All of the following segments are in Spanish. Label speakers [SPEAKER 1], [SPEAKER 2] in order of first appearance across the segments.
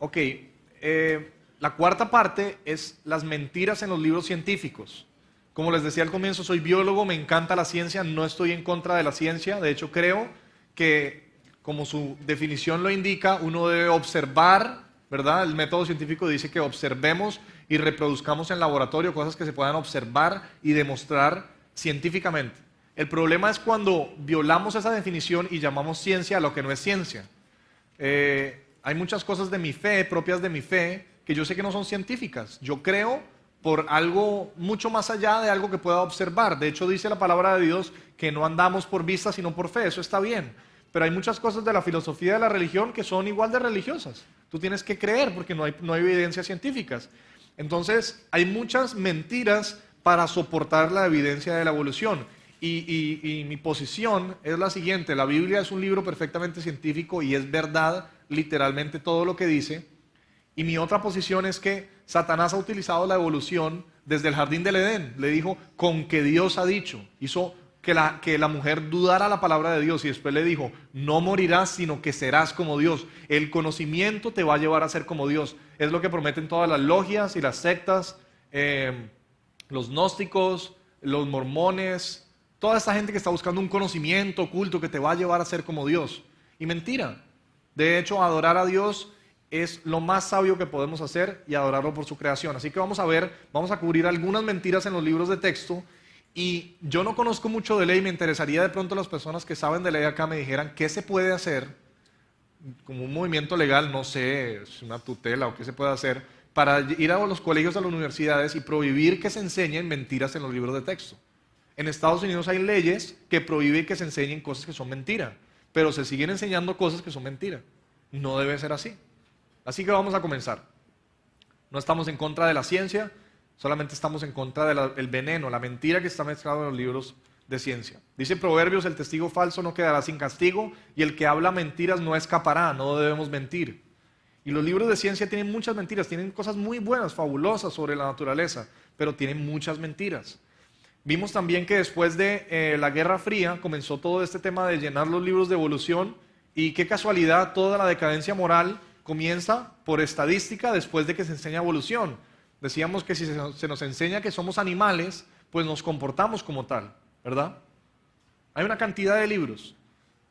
[SPEAKER 1] Ok, la cuarta parte es las mentiras en los libros científicos. Como les decía al comienzo, soy biólogo, me encanta la ciencia, no estoy en contra de la ciencia. De hecho, creo que, como su definición lo indica, uno debe observar, ¿verdad? El método científico dice que observemos y reproduzcamos en laboratorio cosas que se puedan observar y demostrar científicamente. El problema es cuando violamos esa definición y llamamos ciencia a lo que no es ciencia. Hay muchas cosas de mi fe, propias de mi fe, que yo sé que no son científicas. Yo creo por algo mucho más allá de algo que pueda observar. De hecho, dice la palabra de Dios que no andamos por vista, sino por fe. Eso está bien. Pero hay muchas cosas de la filosofía de la religión que son igual de religiosas. Tú tienes que creer porque no hay evidencias científicas. Entonces, hay muchas mentiras para soportar la evidencia de la evolución. Y mi posición es la siguiente: la Biblia es un libro perfectamente científico y es verdad literalmente todo lo que dice. Y mi otra posición es que Satanás ha utilizado la evolución desde el jardín del Edén. Le dijo, con que Dios ha dicho. Hizo que la mujer dudara la palabra de Dios y después le dijo, no morirás sino que serás como Dios. El conocimiento te va a llevar a ser como Dios. Es lo que prometen todas las logias y las sectas, los gnósticos, los mormones, toda esta gente que está buscando un conocimiento oculto que te va a llevar a ser como Dios. Y mentira. De hecho, adorar a Dios es lo más sabio que podemos hacer y adorarlo por su creación. Así que vamos a cubrir algunas mentiras en los libros de texto. Y yo no conozco mucho de ley, me interesaría de pronto las personas que saben de ley acá me dijeran qué se puede hacer como un movimiento legal, no sé, es una tutela o qué se puede hacer para ir a los colegios, a las universidades y prohibir que se enseñen mentiras en los libros de texto. En Estados Unidos hay leyes que prohíben que se enseñen cosas que son mentira, pero se siguen enseñando cosas que son mentira. No debe ser así. Así que vamos a comenzar. No estamos en contra de la ciencia, solamente estamos en contra del veneno, la mentira que está mezclado en los libros de ciencia. Dice Proverbios, el testigo falso no quedará sin castigo y el que habla mentiras no escapará, no debemos mentir. Y los libros de ciencia tienen muchas mentiras, tienen cosas muy buenas, fabulosas sobre la naturaleza, pero tienen muchas mentiras. Vimos también que después de la Guerra Fría comenzó todo este tema de llenar los libros de evolución y qué casualidad, toda la decadencia moral comienza por estadística después de que se enseña evolución. Decíamos que si se nos enseña que somos animales, pues nos comportamos como tal, ¿verdad? Hay una cantidad de libros.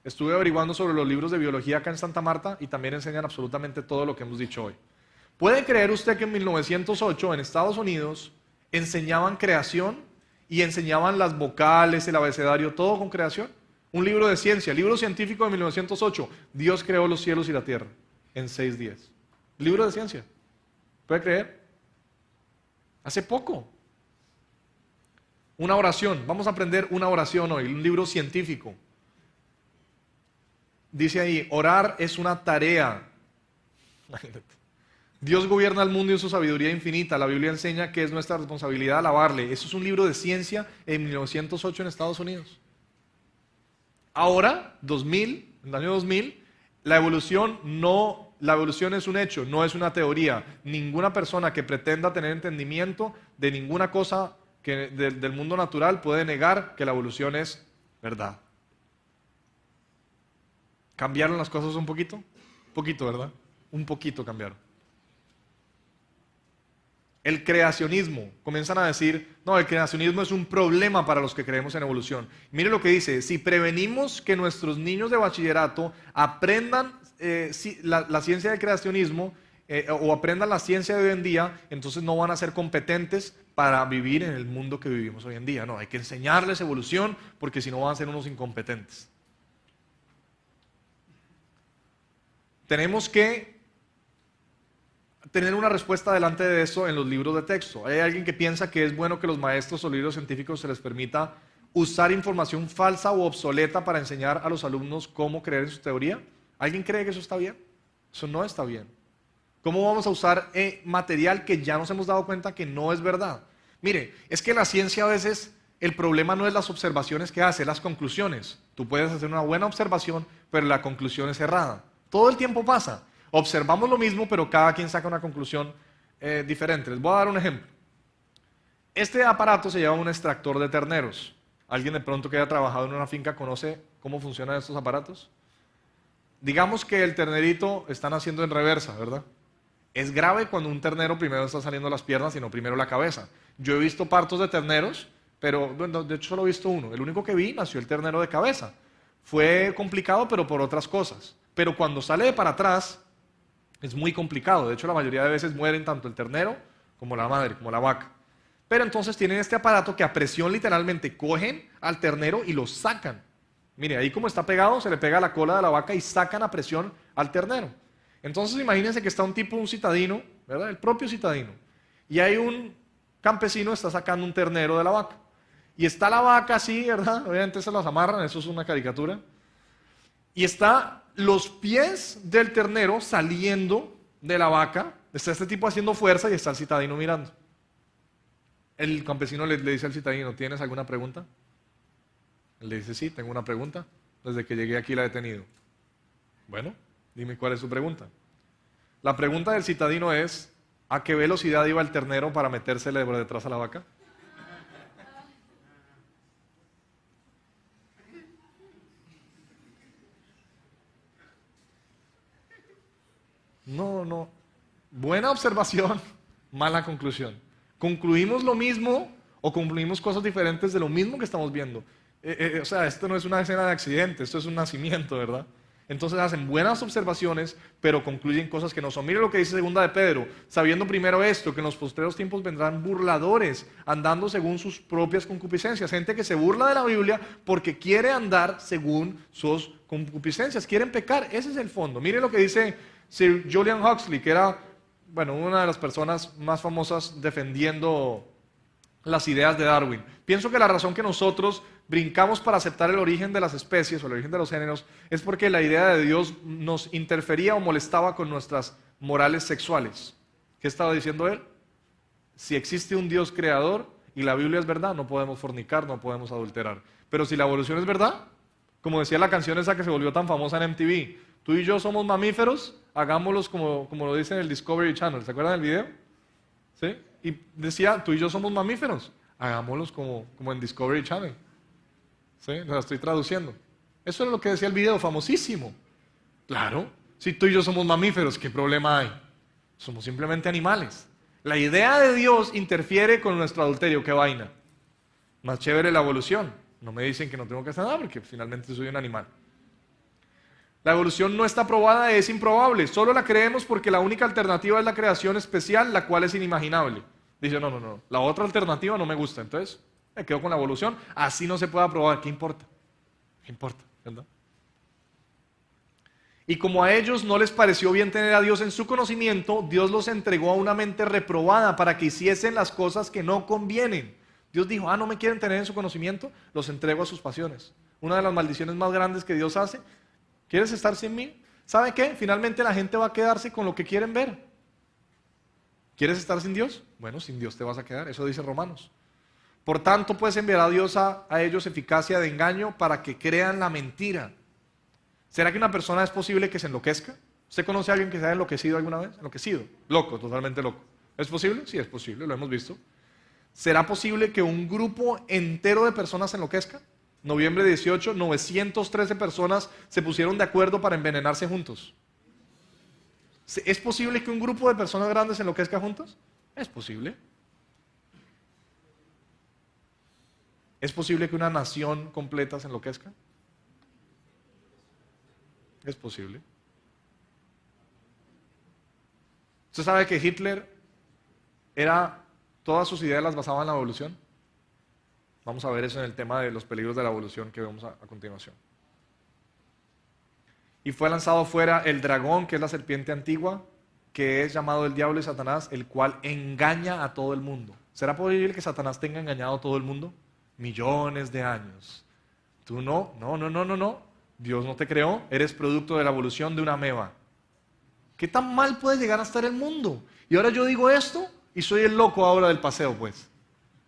[SPEAKER 1] Estuve averiguando sobre los libros de biología acá en Santa Marta y también enseñan absolutamente todo lo que hemos dicho hoy. ¿Puede creer usted que en 1908 en Estados Unidos enseñaban creación y enseñaban las vocales, el abecedario, todo con creación? Un libro de ciencia, libro científico de 1908, Dios creó los cielos y la tierra en 6 días. Libro de ciencia. ¿Puede creer? Hace poco. Una oración, vamos a aprender una oración hoy, un libro científico. Dice ahí, orar es una tarea. Dios gobierna el mundo y su sabiduría infinita. La Biblia enseña que es nuestra responsabilidad alabarle. Eso es un libro de ciencia en 1908 en Estados Unidos. Ahora, en el año 2000, la evolución es un hecho, no es una teoría. Ninguna persona que pretenda tener entendimiento de ninguna cosa del mundo natural puede negar que la evolución es verdad. ¿Cambiaron las cosas un poquito? Un poquito, ¿verdad? Un poquito cambiaron. El creacionismo, comienzan a decir, no, el creacionismo es un problema para los que creemos en evolución. Mire lo que dice, si prevenimos que nuestros niños de bachillerato aprendan la ciencia del creacionismo o aprendan la ciencia de hoy en día, entonces no van a ser competentes para vivir en el mundo que vivimos hoy en día. No, hay que enseñarles evolución porque si no van a ser unos incompetentes. Tenemos que tener una respuesta delante de eso en los libros de texto. Hay alguien que piensa que es bueno que los maestros o libros científicos se les permita usar información falsa o obsoleta para enseñar a los alumnos cómo creer en su teoría. ¿Alguien cree que eso está bien? Eso no está bien. ¿Cómo vamos a usar material que ya nos hemos dado cuenta que no es verdad? Mire, es que la ciencia a veces el problema no es las observaciones que hace, las conclusiones. Tú puedes hacer una buena observación, pero la conclusión es errada. Todo el tiempo pasa. Observamos lo mismo, pero cada quien saca una conclusión diferente. Les voy a dar un ejemplo. Este aparato se llama un extractor de terneros. ¿Alguien de pronto que haya trabajado en una finca conoce cómo funcionan estos aparatos? Digamos que el ternerito está naciendo en reversa, ¿verdad? Es grave cuando un ternero primero está saliendo las piernas y no primero la cabeza. Yo he visto partos de terneros, pero bueno, de hecho solo he visto uno. El único que vi nació el ternero de cabeza. Fue complicado, pero por otras cosas. Pero cuando sale de para atrás, es muy complicado. De hecho, la mayoría de veces mueren tanto el ternero como la madre, como la vaca. Pero entonces tienen este aparato que a presión literalmente cogen al ternero y lo sacan. Mire, ahí como está pegado, se le pega la cola de la vaca y sacan a presión al ternero. Entonces imagínense que está un tipo, un citadino, ¿verdad? El propio citadino. Y hay un campesino que está sacando un ternero de la vaca. Y está la vaca así, ¿verdad? Obviamente se las amarran, eso es una caricatura. Y está los pies del ternero saliendo de la vaca. Está este tipo haciendo fuerza y está el citadino mirando. El campesino le dice al citadino, ¿tienes alguna pregunta? Él le dice, sí, tengo una pregunta. Desde que llegué aquí la he tenido. Bueno, dime cuál es su pregunta. La pregunta del citadino es, ¿a qué velocidad iba el ternero para metérsele por detrás a la vaca? No. Buena observación, mala conclusión. ¿Concluimos lo mismo o concluimos cosas diferentes de lo mismo que estamos viendo? O sea, esto no es una escena de accidente, esto es un nacimiento, ¿verdad? Entonces hacen buenas observaciones, pero concluyen cosas que no son. Mire lo que dice segunda de Pedro, sabiendo primero esto, que en los postreros tiempos vendrán burladores, andando según sus propias concupiscencias. Gente que se burla de la Biblia porque quiere andar según sus concupiscencias, quieren pecar. Ese es el fondo. Mire lo que dice Sir Julian Huxley, que era, bueno, una de las personas más famosas defendiendo las ideas de Darwin. Pienso que la razón que nosotros brincamos para aceptar el origen de las especies o el origen de los géneros es porque la idea de Dios nos interfería o molestaba con nuestras morales sexuales. ¿Qué estaba diciendo él? Si existe un Dios creador y la Biblia es verdad, no podemos fornicar, no podemos adulterar. Pero si la evolución es verdad, como decía la canción esa que se volvió tan famosa en MTV, tú y yo somos mamíferos, hagámoslos como lo dice en el Discovery Channel. ¿Se acuerdan del video? ¿Sí? Y decía, tú y yo somos mamíferos, hagámoslos como en Discovery Channel. ¿Sí? Lo estoy traduciendo. Eso es lo que decía el video, famosísimo. Claro, si tú y yo somos mamíferos, ¿qué problema hay? Somos simplemente animales. La idea de Dios interfiere con nuestro adulterio, qué vaina. Más chévere la evolución. No me dicen que no tengo que hacer nada porque finalmente soy un animal. La evolución no está probada, es improbable. Solo la creemos porque la única alternativa es la creación especial, la cual es inimaginable. Dice, no. La otra alternativa no me gusta. Entonces, me quedo con la evolución. Así no se puede probar. ¿Qué importa? ¿Qué importa? ¿Verdad? Y como a ellos no les pareció bien tener a Dios en su conocimiento, Dios los entregó a una mente reprobada para que hiciesen las cosas que no convienen. Dios dijo, no me quieren tener en su conocimiento, los entrego a sus pasiones. Una de las maldiciones más grandes que Dios hace. ¿Quieres estar sin mí? ¿Sabe qué? Finalmente la gente va a quedarse con lo que quieren ver. ¿Quieres estar sin Dios? Bueno, sin Dios te vas a quedar, eso dice Romanos. Por tanto, pues enviará Dios a ellos eficacia de engaño para que crean la mentira. ¿Será que una persona es posible que se enloquezca? ¿Usted conoce a alguien que se haya enloquecido alguna vez? Enloquecido, loco, totalmente loco. ¿Es posible? Sí, es posible, lo hemos visto. ¿Será posible que un grupo entero de personas se enloquezca? Noviembre 18, 913 personas se pusieron de acuerdo para envenenarse juntos. ¿Es posible que un grupo de personas grandes se enloquezca juntos? Es posible. ¿Es posible que una nación completa se enloquezca? Es posible. ¿Usted sabe que Hitler todas sus ideas las basaba en la evolución? Vamos a ver eso en el tema de los peligros de la evolución que vemos a continuación. Y fue lanzado fuera el dragón, que es la serpiente antigua, que es llamado el diablo y Satanás, el cual engaña a todo el mundo. ¿Será posible que Satanás tenga engañado a todo el mundo? Millones de años. Tú no. Dios no te creó, eres producto de la evolución de una ameba. ¿Qué tan mal puede llegar a estar el mundo? Y ahora yo digo esto y soy el loco ahora del paseo, pues.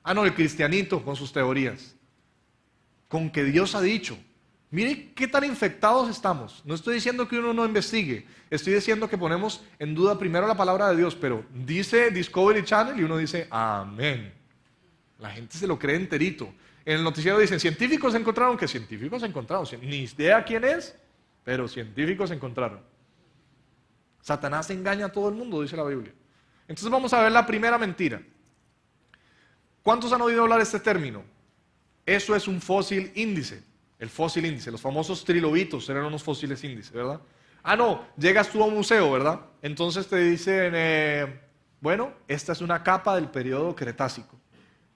[SPEAKER 1] No, el cristianito con sus teorías. Con que Dios ha dicho. Mire qué tan infectados estamos. No estoy diciendo que uno no investigue. Estoy diciendo que ponemos en duda primero la palabra de Dios, pero dice Discovery Channel y uno dice, amén. La gente se lo cree enterito. En el noticiero dicen, científicos encontraron, que científicos encontraron. Ni idea quién es, pero científicos encontraron. Satanás engaña a todo el mundo, dice la Biblia. Entonces vamos a ver la primera mentira. ¿Cuántos han oído hablar de este término? Eso es un fósil índice. El fósil índice, los famosos trilobitos eran unos fósiles índice, ¿verdad? Ah, no, llegas tú a un museo, ¿verdad? Entonces te dicen, bueno, esta es una capa del periodo Cretácico.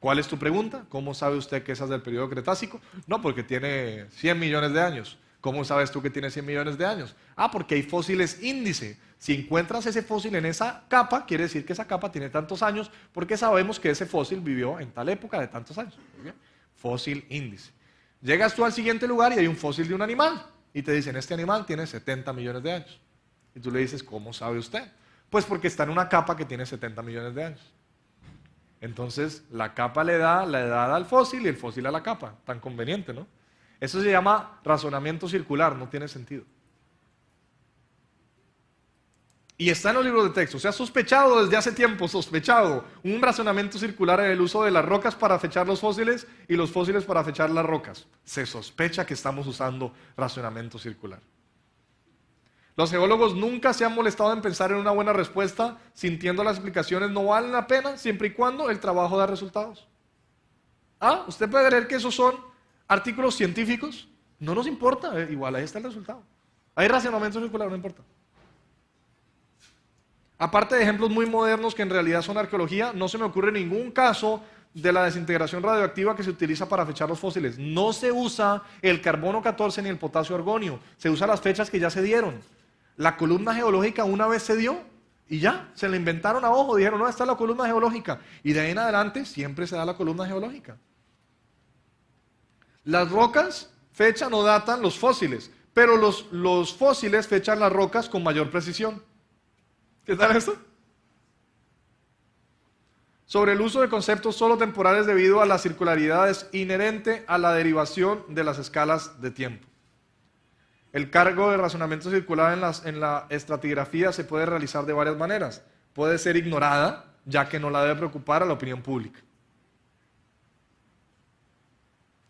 [SPEAKER 1] ¿Cuál es tu pregunta? ¿Cómo sabe usted que esa es del periodo Cretácico? No, porque tiene 100 millones de años. ¿Cómo sabes tú que tiene 100 millones de años? Ah, porque hay fósiles índice. Si encuentras ese fósil en esa capa, quiere decir que esa capa tiene tantos años, porque sabemos que ese fósil vivió en tal época de tantos años. ¿Okay? Fósil índice. Llegas tú al siguiente lugar y hay un fósil de un animal. Y te dicen, este animal tiene 70 millones de años. Y tú le dices, ¿cómo sabe usted? Pues porque está en una capa que tiene 70 millones de años. Entonces, la capa le da la edad al fósil y el fósil a la capa. Tan conveniente, ¿no? Eso se llama razonamiento circular, no tiene sentido. Y está en los libros de texto. Se ha sospechado desde hace tiempo, un razonamiento circular en el uso de las rocas para fechar los fósiles y los fósiles para fechar las rocas. Se sospecha que estamos usando razonamiento circular. Los geólogos nunca se han molestado en pensar en una buena respuesta, sintiendo las explicaciones no valen la pena siempre y cuando el trabajo da resultados. Ah, ¿usted puede creer que esos son artículos científicos? No nos importa, igual ahí está el resultado. Hay razonamiento circular, no importa. Aparte de ejemplos muy modernos que en realidad son arqueología, no se me ocurre ningún caso de la desintegración radioactiva que se utiliza para fechar los fósiles. No se usa el carbono 14 ni el potasio argonio, se usan las fechas que ya se dieron. La columna geológica una vez se dio y ya, se la inventaron a ojo, dijeron, no, esta es la columna geológica. Y de ahí en adelante siempre se da la columna geológica. Las rocas fechan o datan los fósiles, pero los fósiles fechan las rocas con mayor precisión. ¿Qué tal eso? Sobre el uso de conceptos solo temporales debido a la circularidad es inherente a la derivación de las escalas de tiempo. El cargo de razonamiento circular en la estratigrafía se puede realizar de varias maneras. Puede ser ignorada, ya que no la debe preocupar a la opinión pública.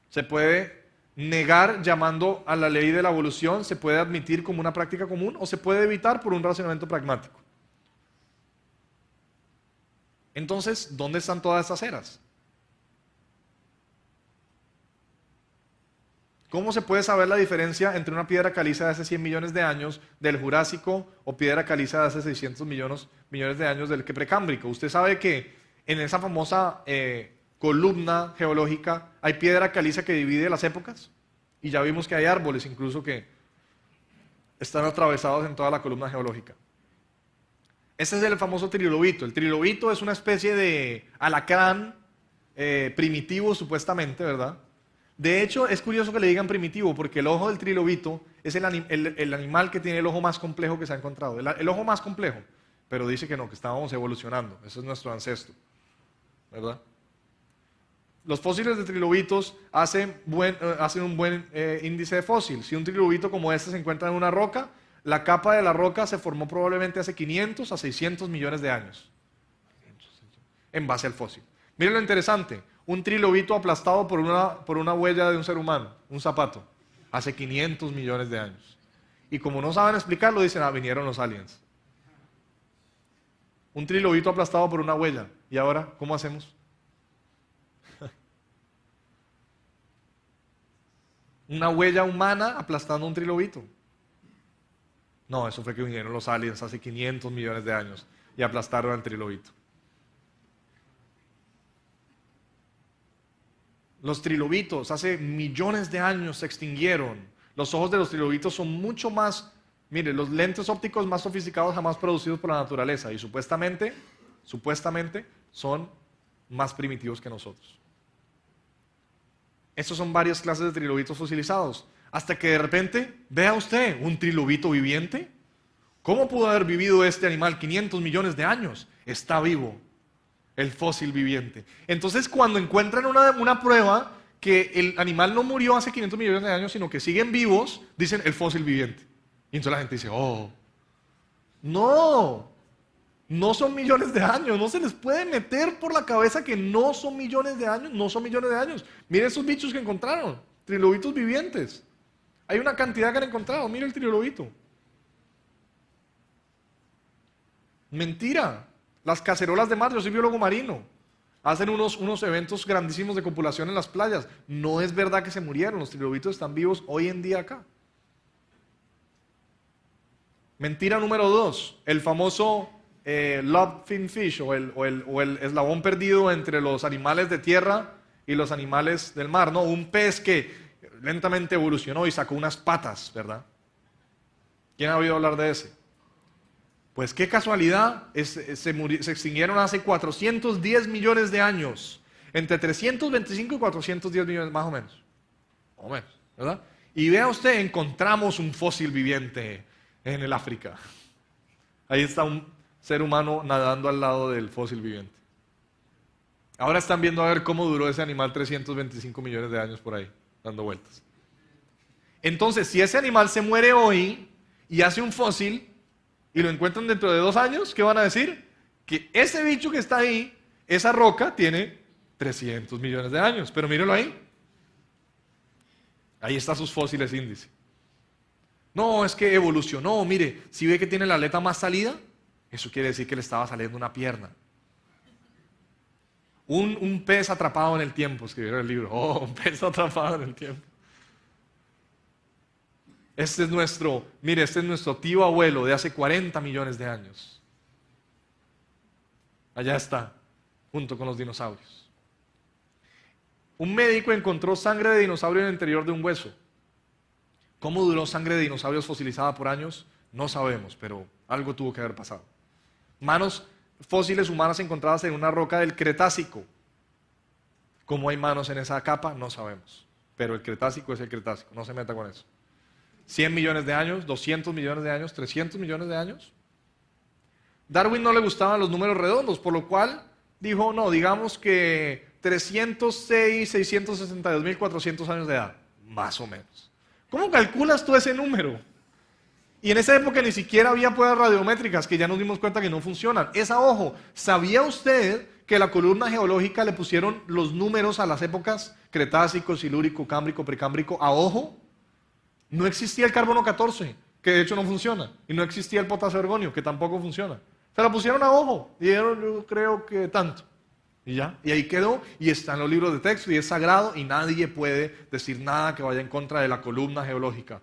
[SPEAKER 1] Se puede negar llamando a la ley de la evolución, se puede admitir como una práctica común o se puede evitar por un razonamiento pragmático. Entonces, ¿dónde están todas estas eras? ¿Cómo se puede saber la diferencia entre una piedra caliza de hace 100 millones de años del Jurásico o piedra caliza de hace 600 millones de años del Precámbrico? Usted sabe que en esa famosa columna geológica hay piedra caliza que divide las épocas y ya vimos que hay árboles incluso que están atravesados en toda la columna geológica. Ese es el famoso trilobito. El trilobito es una especie de alacrán primitivo supuestamente, ¿verdad? De hecho, es curioso que le digan primitivo porque el ojo del trilobito es el animal que tiene el ojo más complejo que se ha encontrado. El ojo más complejo, pero dice que no, que estábamos evolucionando. Ese es nuestro ancestro, ¿verdad? Los fósiles de trilobitos hacen un buen índice de fósil. Si un trilobito como este se encuentra en una roca, la capa de la roca se formó probablemente hace 500 a 600 millones de años, en base al fósil. Miren lo interesante, un trilobito aplastado por una huella de un ser humano, un zapato, hace 500 millones de años. Y como no saben explicarlo, dicen, vinieron los aliens. Un trilobito aplastado por una huella. ¿Y ahora cómo hacemos? Una huella humana aplastando un trilobito. No, eso fue que vinieron los aliens hace 500 millones de años y aplastaron al trilobito. Los trilobitos hace millones de años se extinguieron. Los ojos de los trilobitos son mucho más, mire, los lentes ópticos más sofisticados jamás producidos por la naturaleza y supuestamente son más primitivos que nosotros. Estos son varias clases de trilobitos fosilizados. Hasta que de repente, vea usted, un trilobito viviente. ¿Cómo pudo haber vivido este animal 500 millones de años? Está vivo, el fósil viviente. Entonces, cuando encuentran una prueba que el animal no murió hace 500 millones de años, sino que siguen vivos, dicen el fósil viviente. Y entonces la gente dice, oh, no son millones de años, no se les puede meter por la cabeza que no son millones de años, no son millones de años. Miren esos bichos que encontraron, trilobitos vivientes. Hay una cantidad que han encontrado, mire el trilobito. Mentira. Las cacerolas de mar, yo soy biólogo marino. Hacen unos eventos grandísimos de copulación en las playas. No es verdad que se murieron, los trilobitos están vivos hoy en día acá. Mentira número 2, el famoso lobfin fish o el eslabón perdido entre los animales de tierra y los animales del mar, ¿no? Un pez que lentamente evolucionó y sacó unas patas, ¿verdad? ¿Quién ha oído hablar de ese? Pues qué casualidad, se extinguieron hace 410 millones de años, entre 325 y 410 millones más o menos, ¿verdad? Y vea usted, encontramos un fósil viviente en el África. Ahí está un ser humano nadando al lado del fósil viviente. Ahora están viendo a ver cómo duró ese animal 325 millones de años por ahí, dando vueltas. Entonces, si ese animal se muere hoy y hace un fósil y lo encuentran dentro de 2 años, ¿qué van a decir? Que ese bicho que está ahí, esa roca, tiene 300 millones de años. Pero mírenlo ahí. Ahí están sus fósiles índice. No, es que evolucionó. Mire, si ve que tiene la aleta más salida, eso quiere decir que le estaba saliendo una pierna. Un pez atrapado en el tiempo, escribieron el libro. Oh, un pez atrapado en el tiempo. Este es nuestro tío abuelo de hace 40 millones de años. Allá está, junto con los dinosaurios. Un médico encontró sangre de dinosaurio en el interior de un hueso. ¿Cómo duró sangre de dinosaurios fosilizada por años? No sabemos, pero algo tuvo que haber pasado. Manos fósiles humanas encontradas en una roca del Cretácico. ¿Cómo hay manos en esa capa? No sabemos. Pero el Cretácico es el Cretácico, no se meta con eso. 100 millones de años, 200 millones de años, 300 millones de años. Darwin no le gustaban los números redondos, por lo cual dijo, no, digamos que 306.662.400 años de edad, más o menos. ¿Cómo calculas tú ese número? Y en esa época ni siquiera había pruebas radiométricas, que ya nos dimos cuenta que no funcionan. Ojo, ¿sabía usted que la columna geológica le pusieron los números a las épocas Cretácico, Silúrico, Cámbrico, Precámbrico a ojo? No existía el carbono 14, que de hecho no funciona, y no existía el potasio argonio, que tampoco funciona. Se la pusieron a ojo, y dijeron, yo creo que tanto. Y ya, y ahí quedó, y está en los libros de texto, y es sagrado, y nadie puede decir nada que vaya en contra de la columna geológica.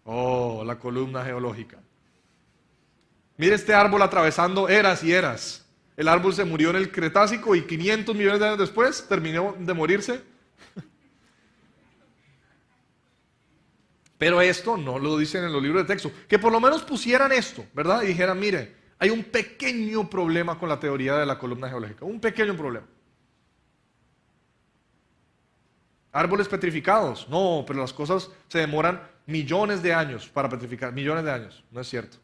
[SPEAKER 1] Oh, la columna geológica. Mire este árbol atravesando eras y eras. El árbol se murió en el Cretácico y 500 millones de años después terminó de morirse. Pero esto no lo dicen en los libros de texto. Que por lo menos pusieran esto, ¿verdad? Y dijeran, mire, hay un pequeño problema con la teoría de la columna geológica. Un pequeño problema. Árboles petrificados. No, pero las cosas se demoran millones de años para petrificar. Millones de años. No es cierto.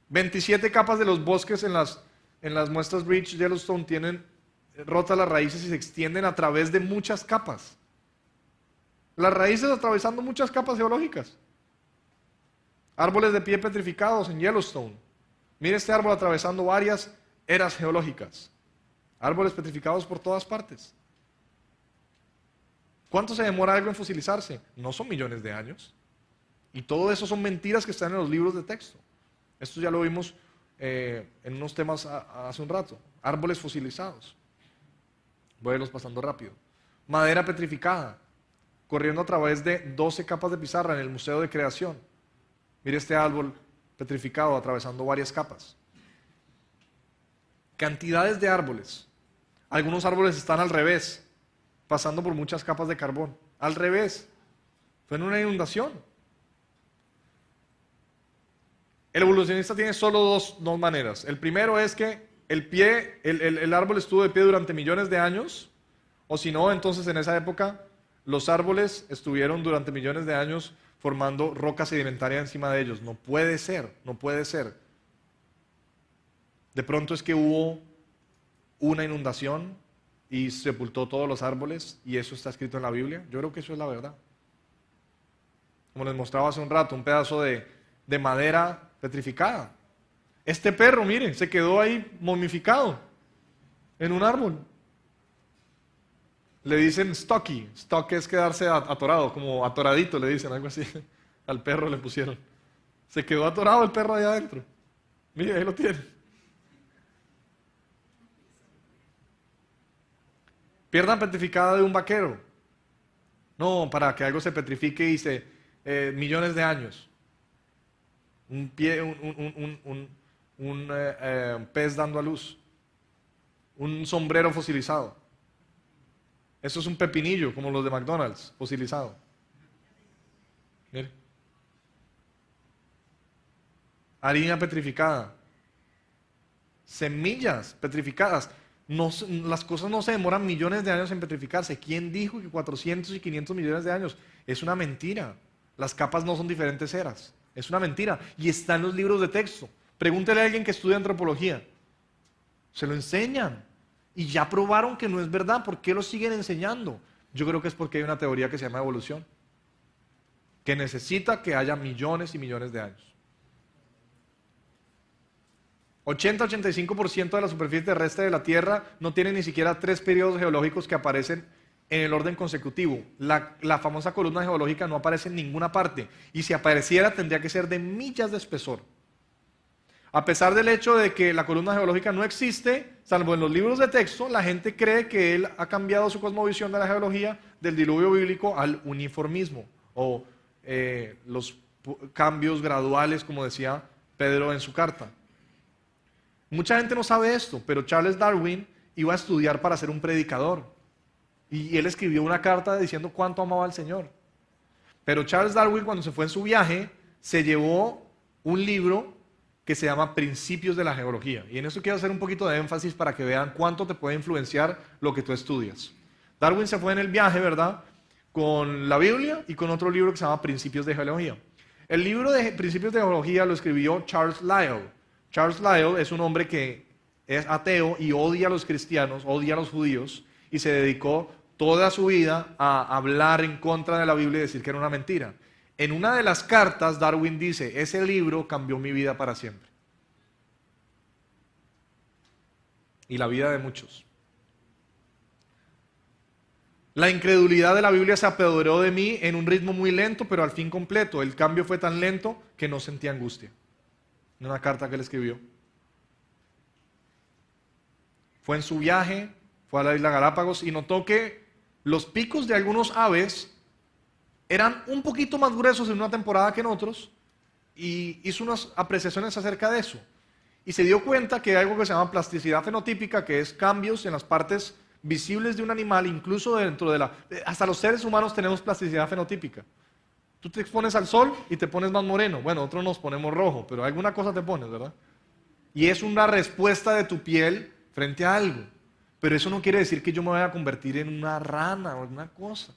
[SPEAKER 1] 27 capas de los bosques en las muestras Bridge Yellowstone tienen rotas las raíces y se extienden a través de muchas capas. Las raíces atravesando muchas capas geológicas. Árboles de pie petrificados en Yellowstone. Mire este árbol atravesando varias eras geológicas. Árboles petrificados por todas partes. ¿Cuánto se demora algo en fosilizarse? No son millones de años. Y todo eso son mentiras que están en los libros de texto. Esto ya lo vimos en unos temas hace un rato. Árboles fosilizados. Voy a irlos pasando rápido. Madera petrificada, corriendo a través de 12 capas de pizarra en el Museo de Creación. Mire este árbol petrificado atravesando varias capas. Cantidades de árboles. Algunos árboles están al revés, pasando por muchas capas de carbón. Al revés. Fue en una inundación. El evolucionista tiene solo dos maneras. El primero es que el árbol estuvo de pie durante millones de años, o si no, entonces en esa época los árboles estuvieron durante millones de años formando roca sedimentaria encima de ellos. No puede ser, no puede ser. De pronto es que hubo una inundación y sepultó todos los árboles y eso está escrito en la Biblia. Yo creo que eso es la verdad. Como les mostraba hace un rato, un pedazo de madera petrificada. Este perro, miren, se quedó ahí momificado en un árbol. Le dicen stocky. Stock es quedarse atorado, como atoradito le dicen, algo así. Al perro le pusieron. Se quedó atorado el perro ahí adentro. Mire, ahí lo tiene. Pierna petrificada de un vaquero. No, para que algo se petrifique y millones de años. Un pez dando a luz. Un sombrero fosilizado. Eso es un pepinillo, como los de McDonald's, fosilizado. Mire. Harina petrificada. Semillas petrificadas. Las cosas no se demoran millones de años en petrificarse. ¿Quién dijo que 400 y 500 millones de años? Es una mentira. Las capas no son diferentes eras. Es una mentira. Y está en los libros de texto. Pregúntele a alguien que estudia antropología. Se lo enseñan. Y ya probaron que no es verdad. ¿Por qué lo siguen enseñando? Yo creo que es porque hay una teoría que se llama evolución, que necesita que haya millones y millones de años. 80-85% de la superficie terrestre de la Tierra no tiene ni siquiera 3 periodos geológicos que aparecen en el orden consecutivo. La famosa columna geológica no aparece en ninguna parte, y si apareciera tendría que ser de millas de espesor. A pesar del hecho de que la columna geológica no existe, salvo en los libros de texto, la gente cree que él ha cambiado su cosmovisión de la geología del diluvio bíblico al uniformismo, o los cambios graduales, como decía Pedro en su carta. Mucha gente no sabe esto, pero Charles Darwin iba a estudiar para ser un predicador. Y él escribió una carta diciendo cuánto amaba al Señor. Pero Charles Darwin, cuando se fue en su viaje, se llevó un libro que se llama Principios de la Geología. Y en eso quiero hacer un poquito de énfasis para que vean cuánto te puede influenciar lo que tú estudias. Darwin se fue en el viaje, ¿verdad?, con la Biblia y con otro libro que se llama Principios de Geología. El libro de Principios de Geología lo escribió Charles Lyell. Charles Lyell es un hombre que es ateo y odia a los cristianos, odia a los judíos, y se dedicó toda su vida a hablar en contra de la Biblia y decir que era una mentira. En una de las cartas, Darwin dice, ese libro cambió mi vida para siempre. Y la vida de muchos. La incredulidad de la Biblia se apoderó de mí en un ritmo muy lento, pero al fin completo. El cambio fue tan lento que no sentí angustia. En una carta que él escribió. Fue en su viaje, fue a la isla Galápagos y notó que los picos de algunos aves eran un poquito más gruesos en una temporada que en otros, y hizo unas apreciaciones acerca de eso. Y se dio cuenta que hay algo que se llama plasticidad fenotípica, que es cambios en las partes visibles de un animal, incluso dentro de hasta los seres humanos tenemos plasticidad fenotípica. Tú te expones al sol y te pones más moreno. Bueno, otros nos ponemos rojo, pero alguna cosa te pones, ¿verdad? Y es una respuesta de tu piel frente a algo. Pero eso no quiere decir que yo me vaya a convertir en una rana o alguna cosa.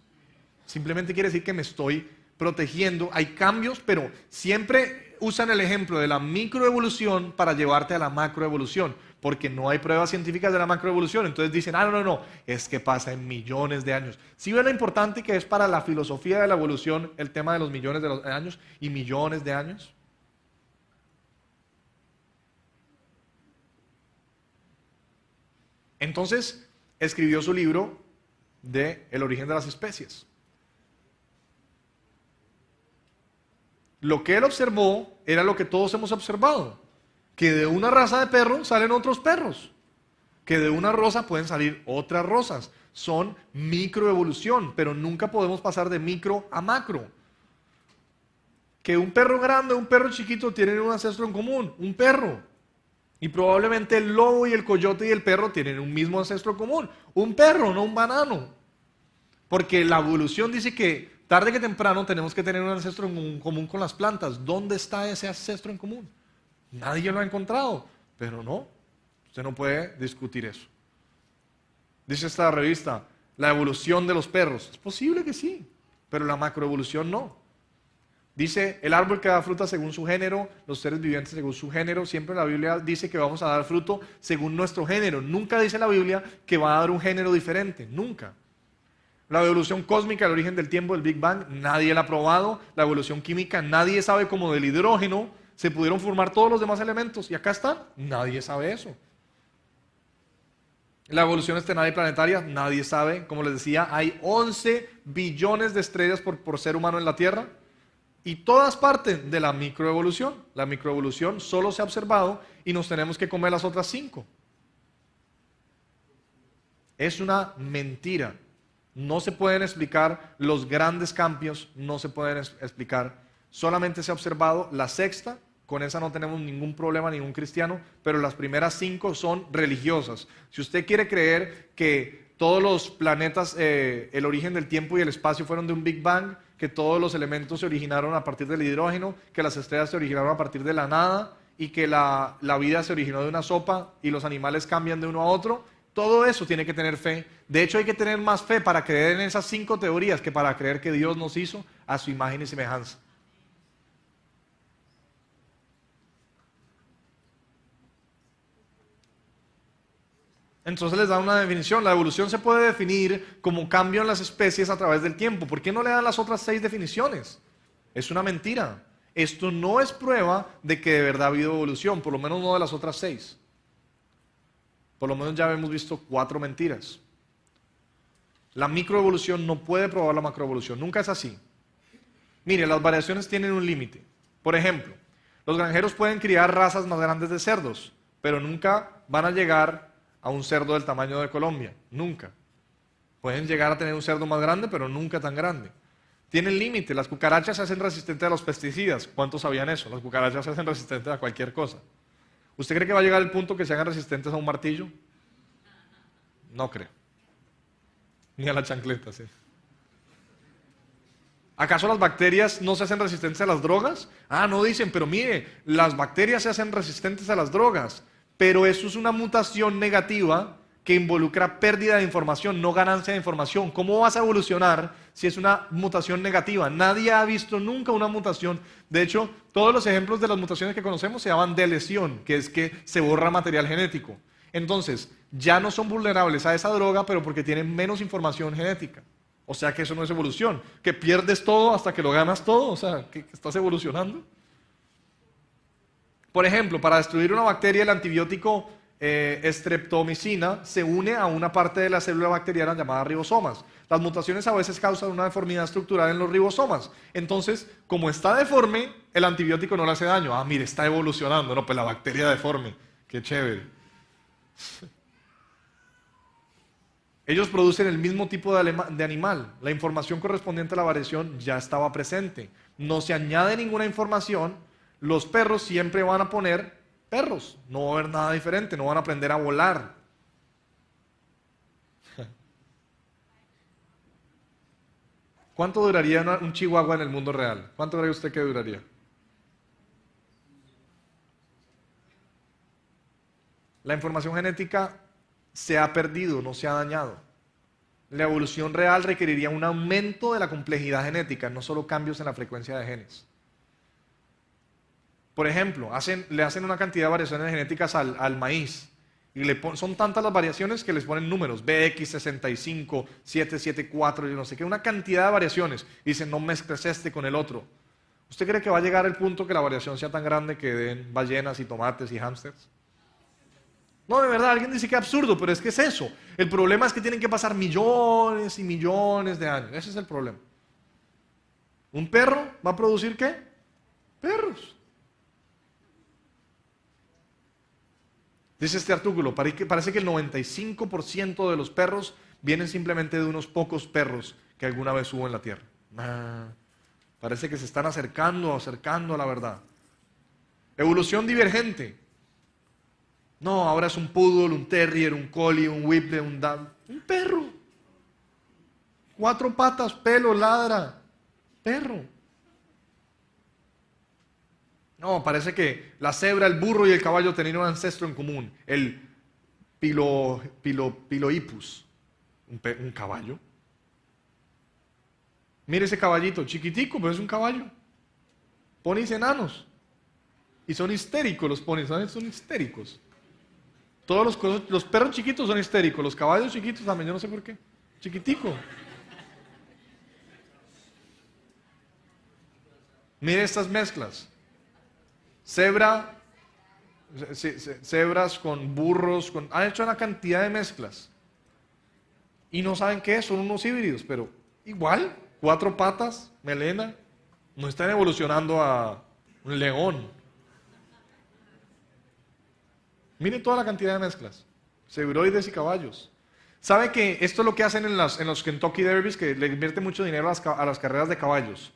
[SPEAKER 1] Simplemente quiere decir que me estoy protegiendo. Hay cambios, pero siempre usan el ejemplo de la microevolución para llevarte a la macroevolución, porque no hay pruebas científicas de la macroevolución. Entonces dicen, no, es que pasa en millones de años. ¿Sí ven lo importante que es para la filosofía de la evolución el tema de los millones de años y millones de años? Entonces escribió su libro de El origen de las especies. Lo que él observó era lo que todos hemos observado, que de una raza de perros salen otros perros, que de una rosa pueden salir otras rosas. Son microevolución, pero nunca podemos pasar de micro a macro. Que un perro grande y un perro chiquito tienen un ancestro en común, un perro. Y probablemente el lobo y el coyote y el perro tienen un mismo ancestro común, un perro, no un banano. Porque la evolución dice que tarde que temprano tenemos que tener un ancestro en común con las plantas. ¿Dónde está ese ancestro en común? Nadie lo ha encontrado, pero no, usted no puede discutir eso. Dice esta revista, la evolución de los perros. Es posible que sí, pero la macroevolución no. Dice, el árbol que da fruta según su género, los seres vivientes según su género. Siempre la Biblia dice que vamos a dar fruto según nuestro género. Nunca dice la Biblia que va a dar un género diferente, nunca. La evolución cósmica, el origen del tiempo, el Big Bang, nadie la ha probado. La evolución química, nadie sabe cómo del hidrógeno se pudieron formar todos los demás elementos. Y acá están, nadie sabe eso. La evolución estelar y planetaria, nadie sabe. Como les decía, hay 11 billones de estrellas por ser humano en la Tierra. Y todas partes de la microevolución. La microevolución solo se ha observado y nos tenemos que comer las otras 5. Es una mentira. No se pueden explicar los grandes cambios, no se pueden explicar. Solamente se ha observado la sexta, con esa no tenemos ningún problema, ningún cristiano, pero las primeras 5 son religiosas. Si usted quiere creer que todos los planetas, el origen del tiempo y el espacio fueron de un Big Bang, que todos los elementos se originaron a partir del hidrógeno, que las estrellas se originaron a partir de la nada y que la vida se originó de una sopa y los animales cambian de uno a otro, todo eso tiene que tener fe. De hecho, hay que tener más fe para creer en esas 5 teorías que para creer que Dios nos hizo a su imagen y semejanza. Entonces les da una definición. La evolución se puede definir como cambio en las especies a través del tiempo. ¿Por qué no le dan las otras 6 definiciones? Es una mentira. Esto no es prueba de que de verdad ha habido evolución, por lo menos no de las otras 6. Por lo menos ya hemos visto 4 mentiras. La microevolución no puede probar la macroevolución, nunca es así. Mire, las variaciones tienen un límite. Por ejemplo, los granjeros pueden criar razas más grandes de cerdos, pero nunca van a llegar a un cerdo del tamaño de Colombia, nunca. Pueden llegar a tener un cerdo más grande, pero nunca tan grande. Tienen límite, las cucarachas se hacen resistentes a los pesticidas. ¿Cuántos sabían eso? Las cucarachas se hacen resistentes a cualquier cosa. ¿Usted cree que va a llegar el punto que se hagan resistentes a un martillo? No creo. Ni a la chancleta, sí. ¿Acaso las bacterias no se hacen resistentes a las drogas? Ah, no dicen, pero mire, las bacterias se hacen resistentes a las drogas. Pero eso es una mutación negativa que involucra pérdida de información, no ganancia de información. ¿Cómo vas a evolucionar si es una mutación negativa? Nadie ha visto nunca una mutación. De hecho, todos los ejemplos de las mutaciones que conocemos se llaman de lesión, que es que se borra material genético. Entonces, ya no son vulnerables a esa droga, pero porque tienen menos información genética. O sea que eso no es evolución, que pierdes todo hasta que lo ganas todo, o sea, que estás evolucionando. Por ejemplo, para destruir una bacteria, el antibiótico streptomicina se une a una parte de la célula bacteriana llamada ribosomas. Las mutaciones a veces causan una deformidad estructural en los ribosomas. Entonces, como está deforme, el antibiótico no le hace daño. Ah, mire, está evolucionando. No, pues la bacteria deforme. Qué chévere. Ellos producen el mismo tipo de animal. La información correspondiente a la variación ya estaba presente. No se añade ninguna información. Los perros siempre van a poner perros. No va a haber nada diferente. No van a aprender a volar. ¿Cuánto duraría un chihuahua en el mundo real? ¿Cuánto cree usted que duraría? La información genética se ha perdido, no se ha dañado. La evolución real requeriría un aumento de la complejidad genética, no solo cambios en la frecuencia de genes. Por ejemplo, le hacen una cantidad de variaciones genéticas al maíz. Y son tantas las variaciones que les ponen números, BX65, 774, yo no sé qué, una cantidad de variaciones. Y dicen, no mezcles este con el otro. ¿Usted cree que va a llegar el punto que la variación sea tan grande que den ballenas y tomates y hámsters? No, de verdad, alguien dice que es absurdo, pero es que es eso. El problema es que tienen que pasar millones y millones de años. Ese es el problema. ¿Un perro va a producir qué? Perros. Dice este artículo, parece que el 95% de los perros vienen simplemente de unos pocos perros que alguna vez hubo en la tierra. Parece que se están acercando a la verdad. Evolución divergente. No, ahora es un poodle, un terrier, un collie, un whippet, un perro. 4 patas, pelo, ladra. Perro. No, parece que la cebra, el burro y el caballo tenían un ancestro en común, el Pilohippus, un caballo. Mire ese caballito, chiquitico, pero es un caballo. Ponis enanos. Y son histéricos los ponis, ¿sabes? Son histéricos. Todos los perros chiquitos son histéricos, los caballos chiquitos también, yo no sé por qué. Chiquitico. Mire estas mezclas. Cebras con burros, han hecho una cantidad de mezclas. Y no saben qué es, son unos híbridos, pero igual, 4 patas, melena, No están evolucionando a un león. Miren toda la cantidad de mezclas. Cebroides y caballos. ¿Sabe que esto es lo que hacen en los Kentucky Derbies, que le invierten mucho dinero a las carreras de caballos?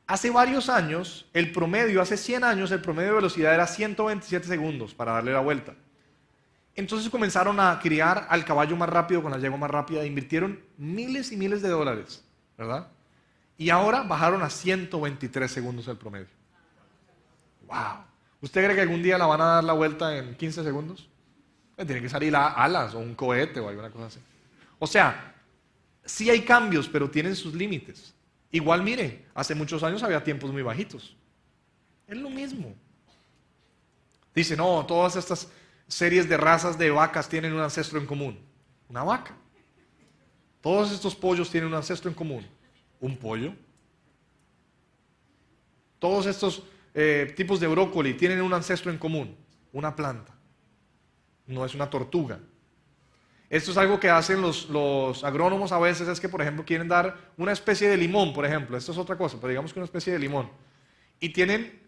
[SPEAKER 1] Hace varios años, hace 100 años, el promedio de velocidad era 127 segundos para darle la vuelta. Entonces comenzaron a criar al caballo más rápido con la yegua más rápida, e invirtieron miles y miles de dólares, ¿verdad? Y ahora bajaron a 123 segundos el promedio. ¡Wow! ¿Usted cree que algún día la van a dar la vuelta en 15 segundos? Tiene que salir alas o un cohete o alguna cosa así. O sea, sí hay cambios, pero tienen sus límites. Igual mire, hace muchos años había tiempos muy bajitos. Es lo mismo. Dice, no, todas estas series de razas de vacas tienen un ancestro en común. Una vaca. Todos estos pollos tienen un ancestro en común. Un pollo. Todos estos tipos de brócoli tienen un ancestro en común. Una planta. No es una tortuga. Esto es algo que hacen los agrónomos a veces, es que por ejemplo quieren dar una especie de limón, por ejemplo. Esto es otra cosa, pero digamos que una especie de limón. Y tienen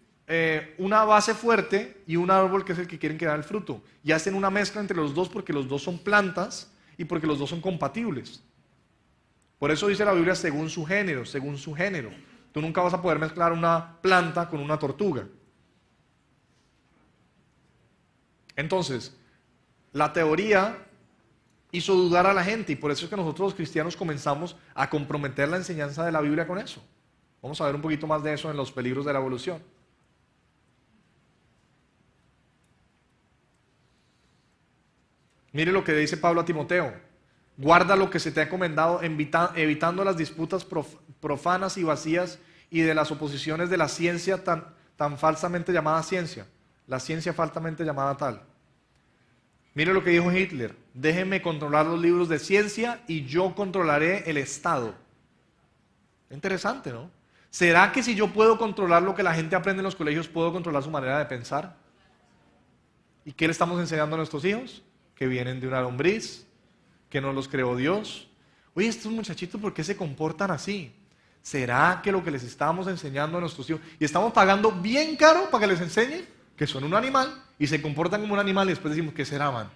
[SPEAKER 1] una base fuerte y un árbol que es el que quieren que da el fruto. Y hacen una mezcla entre los dos porque los dos son plantas y porque los dos son compatibles. Por eso dice la Biblia según su género, según su género. Tú nunca vas a poder mezclar una planta con una tortuga. Entonces, la teoría hizo dudar a la gente y por eso es que nosotros los cristianos comenzamos a comprometer la enseñanza de la Biblia con eso. Vamos a ver un poquito más de eso en los peligros de la evolución. Mire lo que dice Pablo a Timoteo. Guarda lo que se te ha encomendado, evitando las disputas profanas y vacías y de las oposiciones de la ciencia tan falsamente llamada ciencia. La ciencia falsamente llamada tal. Mire lo que dijo Hitler. Déjenme controlar los libros de ciencia y yo controlaré el Estado. Interesante, ¿no? ¿Será que si yo puedo controlar lo que la gente aprende en los colegios, puedo controlar su manera de pensar? ¿Y qué le estamos enseñando a nuestros hijos? Que vienen de una lombriz, que no los creó Dios. Oye, estos muchachitos, ¿por qué se comportan así? ¿Será que lo que les estamos enseñando a nuestros hijos, y estamos pagando bien caro para que les enseñen que son un animal y se comportan como un animal y después decimos, ¿qué será, man?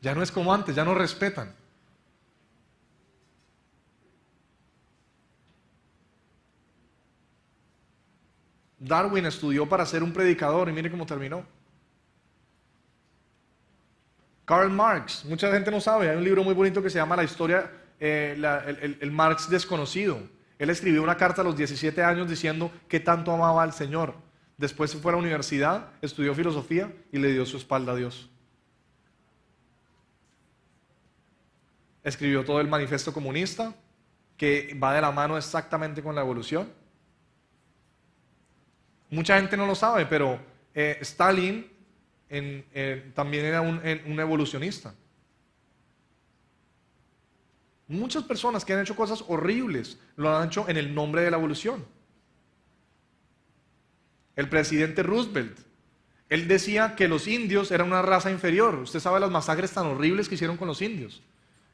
[SPEAKER 1] Ya no es como antes, ya no respetan. Darwin estudió para ser un predicador y mire cómo terminó. Karl Marx, mucha gente no sabe, hay un libro muy bonito que se llama La historia, el Marx desconocido. Él escribió una carta a los 17 años diciendo que tanto amaba al Señor. Después se fue a la universidad, estudió filosofía y le dio su espalda a Dios. Escribió todo el manifiesto comunista, que va de la mano exactamente con la evolución. Mucha gente no lo sabe, pero Stalin también era un evolucionista. Muchas personas que han hecho cosas horribles lo han hecho en el nombre de la evolución. El presidente Roosevelt, él decía que los indios eran una raza inferior. Usted sabe las masacres tan horribles que hicieron con los indios.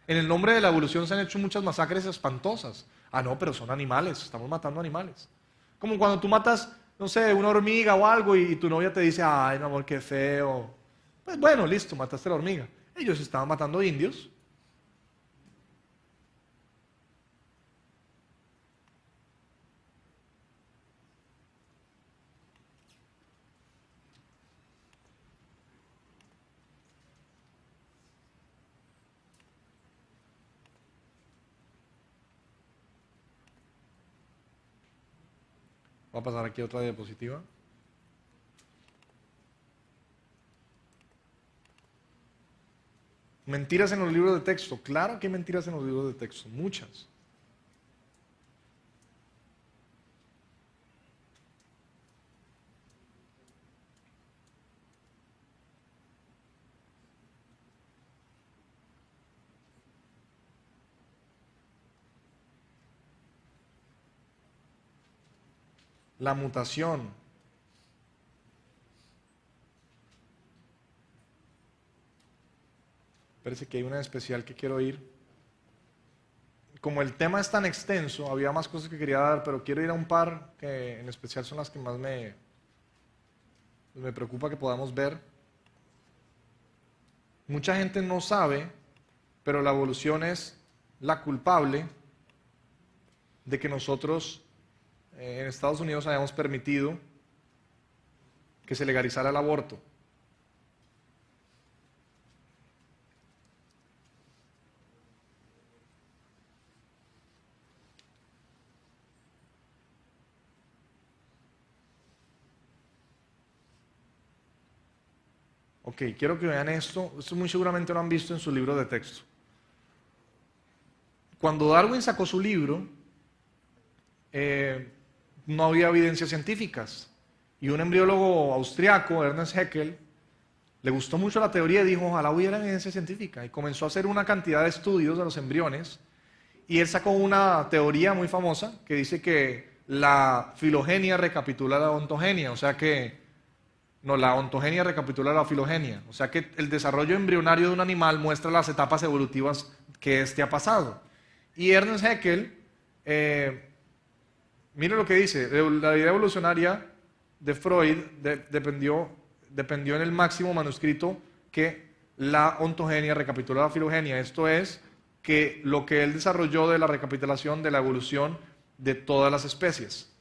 [SPEAKER 1] En el nombre de la evolución se han hecho muchas masacres espantosas. Ah, no, pero son animales, estamos matando animales. Como cuando tú matas, no sé, una hormiga o algo y tu novia te dice, ay, mi amor, qué feo. Pues bueno, listo, mataste la hormiga. Ellos estaban matando indios. Voy a pasar aquí otra diapositiva. Mentiras en los libros de texto. Claro que hay mentiras en los libros de texto, muchas. La mutación. Parece que hay una especial que quiero ir. como el tema es tan extenso, había más cosas que quería dar, pero quiero ir a un par que en especial son las que más me preocupa que podamos ver. Mucha gente no sabe, pero la evolución es la culpable de que nosotros en Estados Unidos hayamos permitido que se legalizara el aborto. Ok, quiero que vean esto. Esto muy seguramente lo han visto en su libro de texto. Cuando Darwin sacó su libro, no había evidencias científicas. Y un embriólogo austriaco, Ernest Haeckel, le gustó mucho la teoría y dijo, ojalá hubiera evidencia científica. Y comenzó a hacer una cantidad de estudios de los embriones. Y él sacó una teoría muy famosa que dice que la filogenia recapitula la ontogenia. O sea que, no, la ontogenia recapitula la filogenia. O sea que el desarrollo embrionario de un animal muestra las etapas evolutivas que éste ha pasado. Y Ernest Haeckel, mire lo que dice, la idea evolucionaria de Freud dependió en el máximo manuscrito que la ontogenia recapitula la filogenia. Esto es que lo que él desarrolló de la recapitulación de la evolución de todas las especies.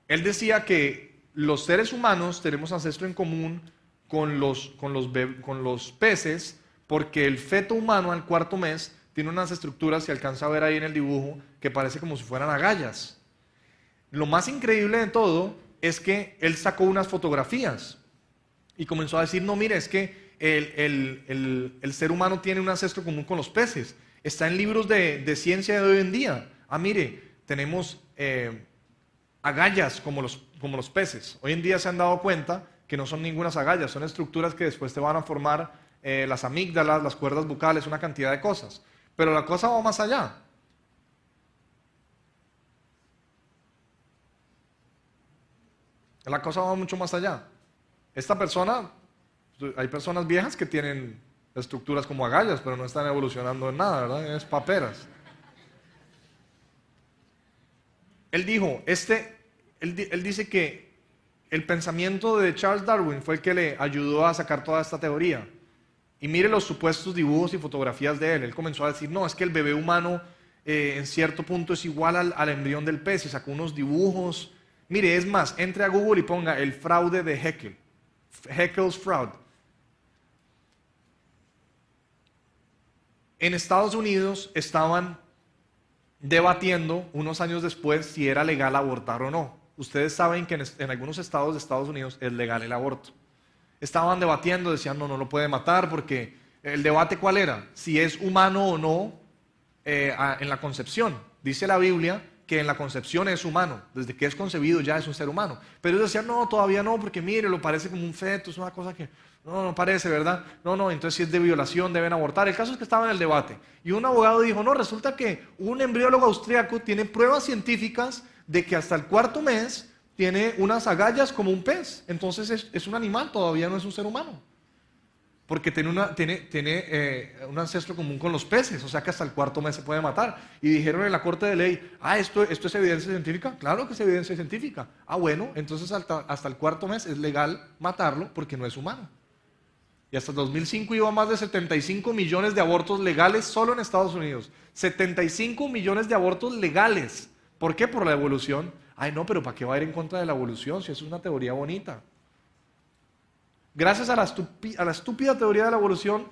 [SPEAKER 1] Él decía que los seres humanos tenemos ancestro en común con los peces, porque el feto humano al cuarto mes tiene unas estructuras, se alcanza a ver ahí en el dibujo, que parece como si fueran agallas. Lo más increíble de todo es que él sacó unas fotografías y comenzó a decir, no, mire, es que el ser humano tiene un ancestro común con los peces. Está en libros de ciencia de hoy en día. Ah, mire, tenemos agallas como los peces. Hoy en día se han dado cuenta que no son ningunas agallas, son estructuras que después te van a formar las amígdalas, las cuerdas bucales, una cantidad de cosas. Pero la cosa va más allá. La cosa va mucho más allá. Esta persona, hay personas viejas que tienen estructuras como agallas, pero no están evolucionando en nada, ¿verdad? Es paperas. Él dijo, él dice que el pensamiento de Charles Darwin fue el que le ayudó a sacar toda esta teoría. Y mire los supuestos dibujos y fotografías de él. Él comenzó a decir, no, es que el bebé humano en cierto punto es igual al embrión del pez. Y sacó unos dibujos. Mire, es más, entre a Google y ponga el fraude de Haeckel. Haeckel's fraud. En Estados Unidos estaban debatiendo unos años después si era legal abortar o no. Ustedes saben que en algunos estados de Estados Unidos es legal el aborto. Estaban debatiendo, decían no lo puede matar porque el debate ¿cuál era? Si es humano o no en la concepción. Dice la Biblia que en la concepción es humano, desde que es concebido ya es un ser humano. Pero ellos decían no, todavía no, porque mire, lo parece como un feto, es una cosa que no parece, ¿verdad? No, entonces si es de violación deben abortar. El caso es que estaba en el debate. Y un abogado dijo, no, resulta que un embriólogo austriaco tiene pruebas científicas de que hasta el cuarto mes tiene unas agallas como un pez. Entonces es un animal, todavía no es un ser humano. Porque tiene un ancestro común con los peces, o sea que hasta el cuarto mes se puede matar. Y dijeron en la corte de ley, ¿esto es evidencia científica? Claro que es evidencia científica. Bueno, entonces hasta el cuarto mes es legal matarlo porque no es humano. Y hasta el 2005 iba más de 75 millones de abortos legales solo en Estados Unidos. 75 millones de abortos legales. ¿Por qué? Por la evolución. No, pero ¿para qué va a ir en contra de la evolución si es una teoría bonita? Gracias a la estúpida teoría de la evolución,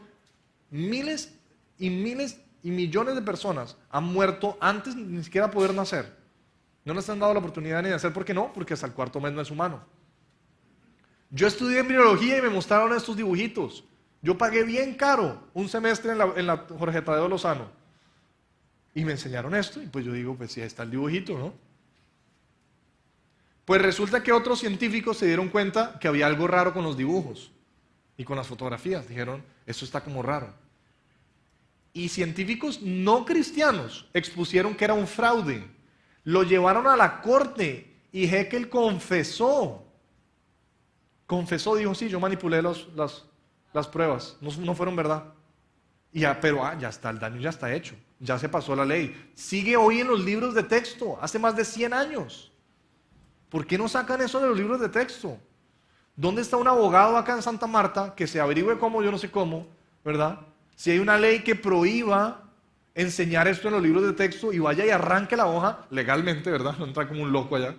[SPEAKER 1] miles y millones de personas han muerto antes de ni siquiera poder nacer. No les han dado la oportunidad ni de nacer. ¿Por qué no? Porque hasta el cuarto mes no es humano. Yo estudié embriología y me mostraron estos dibujitos. Yo pagué bien caro un semestre en la Jorge Tadeo Lozano. Y me enseñaron esto y pues yo digo, pues sí, ahí está el dibujito, ¿no? Pues resulta que otros científicos se dieron cuenta que había algo raro con los dibujos y con las fotografías. Dijeron, esto está como raro. Y científicos no cristianos expusieron que era un fraude. Lo llevaron a la corte y Haeckel confesó. Dijo, sí, yo manipulé las pruebas, no fueron verdad. Pero ya está, el daño ya está hecho. Ya se pasó la ley. Sigue hoy en los libros de texto, hace más de 100 años. ¿Por qué no sacan eso de los libros de texto? ¿Dónde está un abogado acá en Santa Marta que se averigüe cómo, yo no sé cómo, ¿verdad? Si hay una ley que prohíba enseñar esto en los libros de texto y vaya y arranque la hoja legalmente, ¿verdad? No entra como un loco allá.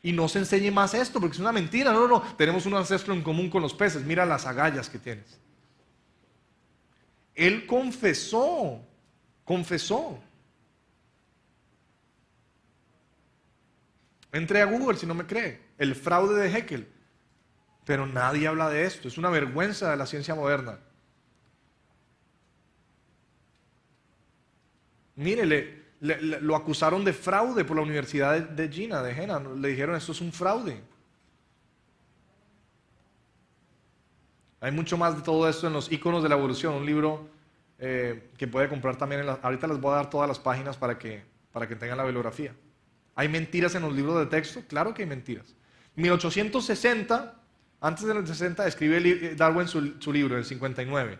[SPEAKER 1] Y no se enseñe más esto, porque es una mentira. No, no, no. Tenemos un ancestro en común con los peces. Mira las agallas que tienes. Él confesó. Entre a Google si no me cree. El fraude de Haeckel. Pero nadie habla de esto. Es una vergüenza de la ciencia moderna. Mire, lo acusaron de fraude por la Universidad de Jena. Le dijeron, esto es un fraude. Hay mucho más de todo esto en los iconos de la evolución, un libro que puede comprar también. Ahorita les voy a dar todas las páginas para que tengan la bibliografía. ¿Hay mentiras en los libros de texto? Claro que hay mentiras. 1860, antes del 60, escribe Darwin su libro, el 59.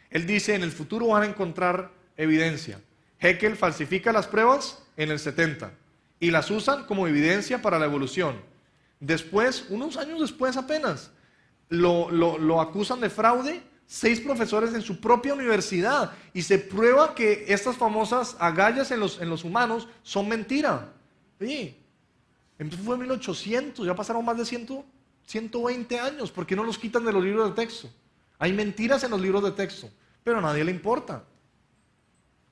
[SPEAKER 1] Él dice, en el futuro van a encontrar evidencia. Haeckel falsifica las pruebas en el 70 y las usan como evidencia para la evolución. Después, unos años después apenas, lo acusan de fraude 6 profesores en su propia universidad y se prueba que estas famosas agallas en los humanos son mentira. Sí. Entonces fue en 1800, ya pasaron más de 120 años. ¿Por qué no los quitan de los libros de texto? Hay mentiras en los libros de texto, pero a nadie le importa.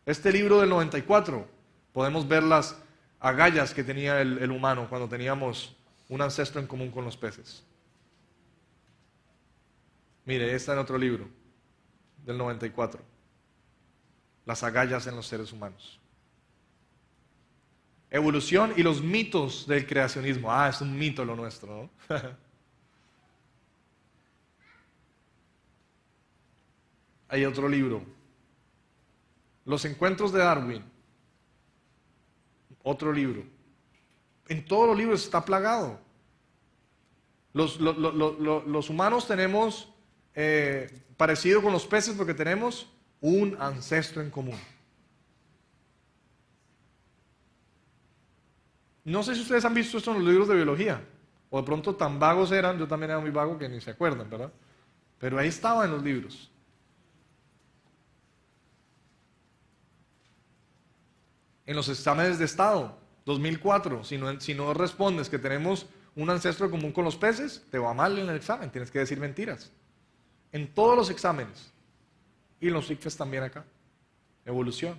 [SPEAKER 1] Este libro del 94, podemos ver las agallas que tenía el humano cuando teníamos un ancestro en común con los peces. Mire, está en otro libro, del 94. Las agallas en los seres humanos. Evolución y los mitos del creacionismo. Ah, es un mito lo nuestro, ¿no? Hay otro libro. Los encuentros de Darwin. Otro libro. En todos los libros está plagado. Los humanos tenemos parecido con los peces porque tenemos un ancestro en común. No sé si ustedes han visto esto en los libros de biología, o de pronto tan vagos eran, yo también era muy vago que ni se acuerdan, ¿verdad? Pero ahí estaba en los libros. En los exámenes de estado, 2004, si no respondes que tenemos un ancestro en común con los peces, te va mal en el examen, tienes que decir mentiras. En todos los exámenes. Y en los ICFES también acá. Evolución.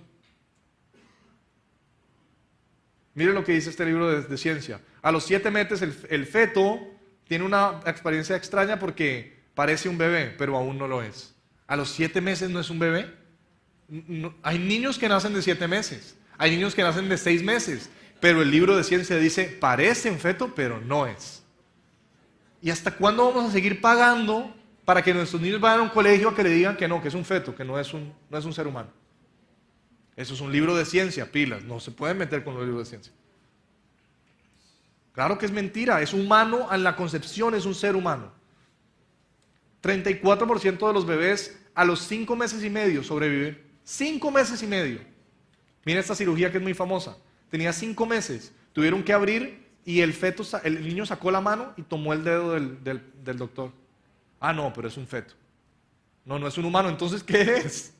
[SPEAKER 1] Miren lo que dice este libro de ciencia. A los 7 meses el feto tiene una experiencia extraña porque parece un bebé, pero aún no lo es. A los 7 meses no es un bebé. No, hay niños que nacen de 7 meses. Hay niños que nacen de 6 meses. Pero el libro de ciencia dice, parece un feto, pero no es. ¿Y hasta cuándo vamos a seguir pagando para que nuestros niños vayan a un colegio a que le digan que no, que es un feto, que no es un ser humano? Eso es un libro de ciencia, pilas, no se pueden meter con los libros de ciencia. Claro que es mentira, es humano en la concepción, es un ser humano. 34% de los bebés a los 5 meses y medio sobreviven. 5 meses y medio. Mira esta cirugía que es muy famosa. Tenía 5 meses, tuvieron que abrir y el niño sacó la mano y tomó el dedo del doctor. Ah, no, pero es un feto. No, no es un humano, entonces ¿qué es?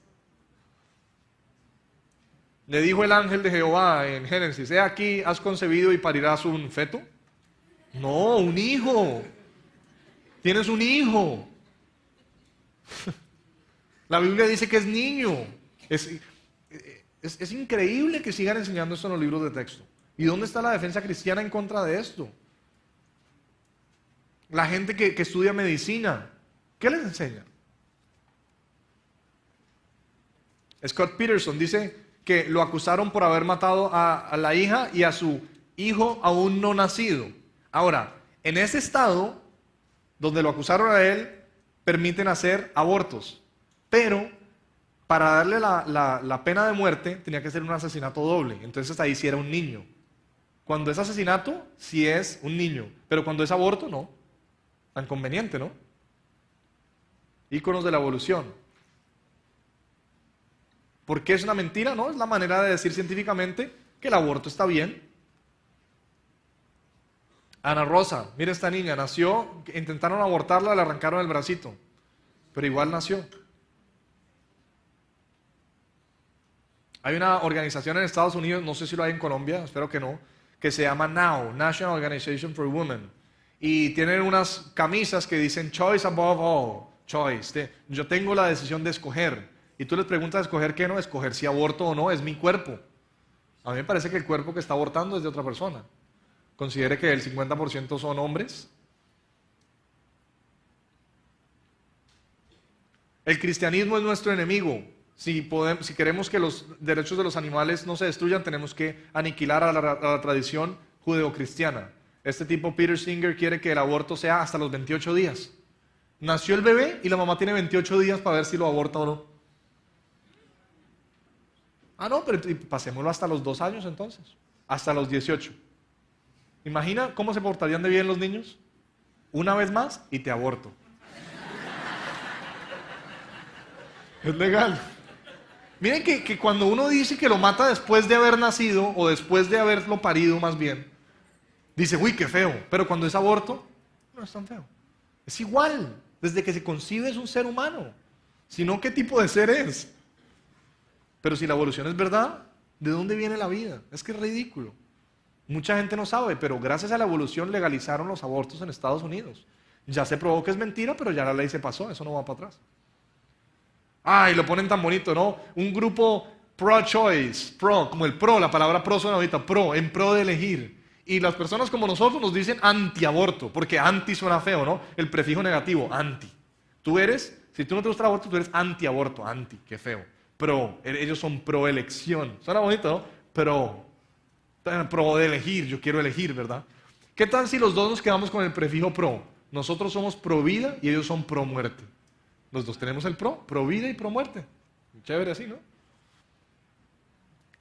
[SPEAKER 1] Le dijo el ángel de Jehová en Génesis, he aquí, has concebido y parirás un feto. No, un hijo. Tienes un hijo. La Biblia dice que es niño. Es increíble que sigan enseñando esto en los libros de texto. ¿Y dónde está la defensa cristiana en contra de esto? La gente que estudia medicina, ¿qué les enseña? Scott Peterson dice que lo acusaron por haber matado a la hija y a su hijo aún no nacido. Ahora, en ese estado, donde lo acusaron a él, permiten hacer abortos. Pero, para darle la pena de muerte, tenía que ser un asesinato doble. Entonces ahí sí era un niño. Cuando es asesinato, sí es un niño. Pero cuando es aborto, no. Tan conveniente, ¿no? Íconos de la evolución. ¿Por qué es una mentira? No, es la manera de decir científicamente que el aborto está bien. Ana Rosa, mira esta niña, nació, intentaron abortarla, le arrancaron el bracito, pero igual nació. Hay una organización en Estados Unidos, no sé si lo hay en Colombia, espero que no, que se llama NOW, National Organization for Women, y tienen unas camisas que dicen Choice Above All, Choice, yo tengo la decisión de escoger, y tú les preguntas escoger qué, no, escoger si aborto o no, es mi cuerpo. A mí me parece que el cuerpo que está abortando es de otra persona. Considere que el 50% son hombres. El cristianismo es nuestro enemigo. Si queremos que los derechos de los animales no se destruyan, tenemos que aniquilar a la tradición judeocristiana. Este tipo, Peter Singer, quiere que el aborto sea hasta los 28 días. Nació el bebé y la mamá tiene 28 días para ver si lo aborta o no. Ah, no, pero pasémoslo hasta los 2 años entonces. Hasta los 18. Imagina cómo se portarían de bien los niños. Una vez más y te aborto. Es legal. Miren que cuando uno dice que lo mata después de haber nacido, o después de haberlo parido más bien, dice, uy, qué feo. Pero cuando es aborto, no es tan feo. Es igual. Desde que se concibe es un ser humano. Si no, ¿qué tipo de ser es? Pero si la evolución es verdad, ¿de dónde viene la vida? Es que es ridículo. Mucha gente no sabe, pero gracias a la evolución legalizaron los abortos en Estados Unidos. Ya se probó que es mentira, pero ya la ley se pasó, eso no va para atrás. Ay, lo ponen tan bonito, ¿no? Un grupo pro-choice, pro, como el pro, la palabra pro suena ahorita, pro, en pro de elegir. Y las personas como nosotros nos dicen anti-aborto, porque anti suena feo, ¿no? El prefijo negativo, anti. Si tú no te gusta el aborto, tú eres anti-aborto, anti, qué feo. Pro, ellos son pro-elección. Suena bonito, ¿no? Pro de elegir, yo quiero elegir, ¿verdad? ¿Qué tal si los dos nos quedamos con el prefijo pro? Nosotros somos pro vida y ellos son pro muerte. Los dos tenemos el pro vida y pro muerte. Chévere así, ¿no?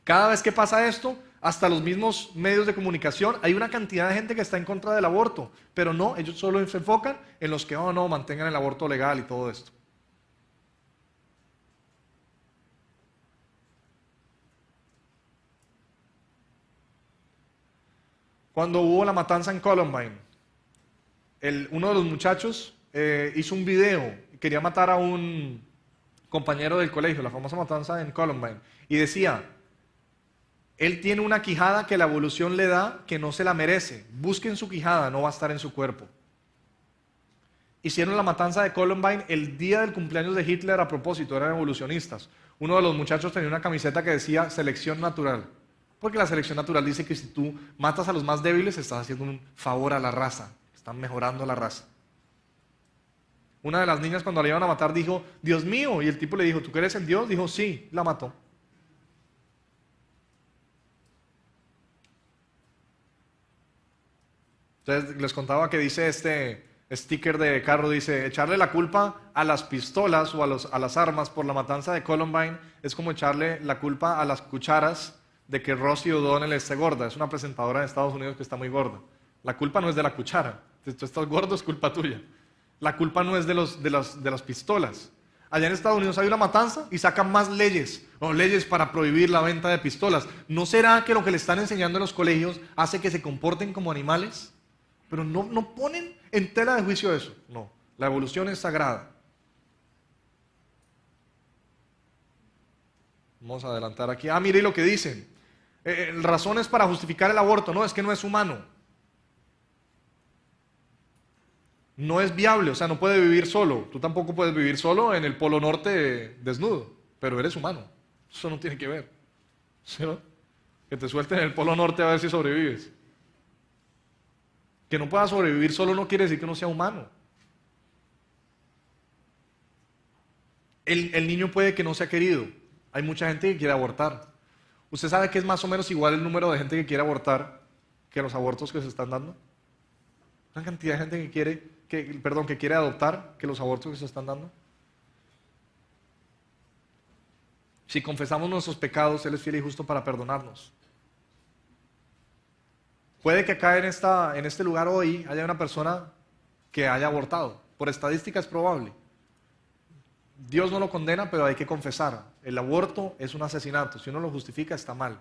[SPEAKER 1] Cada vez que pasa esto, hasta los mismos medios de comunicación, hay una cantidad de gente que está en contra del aborto, pero no, ellos solo se enfocan en los que, oh no, mantengan el aborto legal y todo esto. Cuando hubo la matanza en Columbine, uno de los muchachos hizo un video, quería matar a un compañero del colegio, la famosa matanza en Columbine, y decía, él tiene una quijada que la evolución le da que no se la merece, busquen su quijada, no va a estar en su cuerpo. Hicieron la matanza de Columbine el día del cumpleaños de Hitler a propósito, eran evolucionistas. Uno de los muchachos tenía una camiseta que decía selección natural. Porque la selección natural dice que si tú matas a los más débiles, estás haciendo un favor a la raza, están mejorando la raza. Una de las niñas cuando la iban a matar dijo, Dios mío, y el tipo le dijo, ¿tú crees en Dios? Dijo, sí, la mató. Entonces les contaba que dice este sticker de carro, dice, echarle la culpa a las pistolas o a las armas por la matanza de Columbine es como echarle la culpa a las cucharas de que Rosie O'Donnell esté gorda. Es una presentadora de Estados Unidos que está muy gorda. La culpa no es de la cuchara. Si tú estás gordo es culpa tuya. La culpa no es de las pistolas. Allá en Estados Unidos hay una matanza y sacan más leyes, o leyes para prohibir la venta de pistolas. ¿No será que lo que le están enseñando en los colegios hace que se comporten como animales? Pero no ponen en tela de juicio eso. No, la evolución es sagrada. Vamos a adelantar aquí. Ah, mire lo que dicen. Razones para justificar el aborto. No, es que no es humano. No es viable, o sea, no puede vivir solo. Tú tampoco puedes vivir solo en el Polo Norte desnudo, pero eres humano. Eso no tiene que ver. ¿Sí, no? Que te suelten en el Polo Norte a ver si sobrevives. Que no pueda sobrevivir solo no quiere decir que no sea humano. El niño puede que no sea querido. Hay mucha gente que quiere abortar. ¿Usted sabe que es más o menos igual el número de gente que quiere abortar que los abortos que se están dando? Una cantidad de gente que quiere adoptar que los abortos que se están dando. Si confesamos nuestros pecados, Él es fiel y justo para perdonarnos. Puede que acá en este lugar hoy haya una persona que haya abortado. Por estadística es probable. Dios no lo condena, pero hay que confesar. El aborto es un asesinato. Si uno lo justifica, está mal.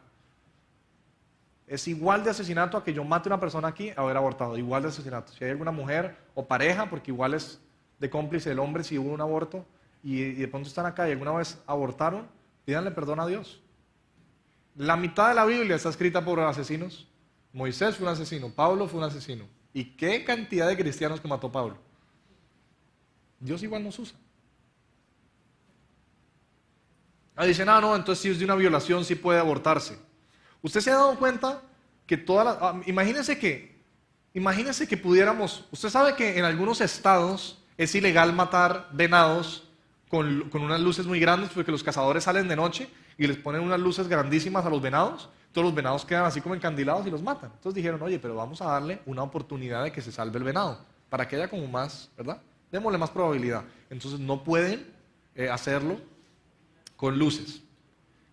[SPEAKER 1] Es igual de asesinato a que yo mate a una persona aquí a haber abortado. Igual de asesinato. Si hay alguna mujer o pareja, porque igual es de cómplice el hombre si hubo un aborto y de pronto están acá y alguna vez abortaron, pídanle perdón a Dios. La mitad de la Biblia está escrita por asesinos. Moisés fue un asesino, Pablo fue un asesino. ¿Y qué cantidad de cristianos que mató Pablo? Dios igual nos usa. Dicen, no, entonces si es de una violación sí puede abortarse. ¿Usted se ha dado cuenta que imagínense que pudiéramos, usted sabe que en algunos estados es ilegal matar venados con unas luces muy grandes porque los cazadores salen de noche y les ponen unas luces grandísimas a los venados, todos los venados quedan así como encandilados y los matan. Entonces dijeron, oye, pero vamos a darle una oportunidad de que se salve el venado, para que haya como más, ¿verdad? Démosle más probabilidad. Entonces no pueden hacerlo con luces.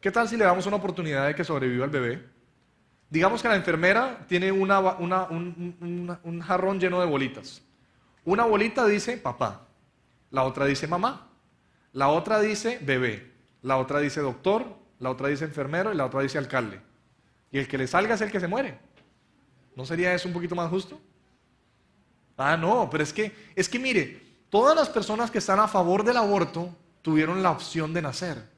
[SPEAKER 1] ¿Qué tal si le damos una oportunidad de que sobreviva el bebé? Digamos que la enfermera tiene un jarrón lleno de bolitas. Una bolita dice papá, la otra dice mamá, la otra dice bebé, la otra dice doctor, la otra dice enfermero y la otra dice alcalde. Y el que le salga es el que se muere. ¿No sería eso un poquito más justo? No, pero es que mire, todas las personas que están a favor del aborto tuvieron la opción de nacer.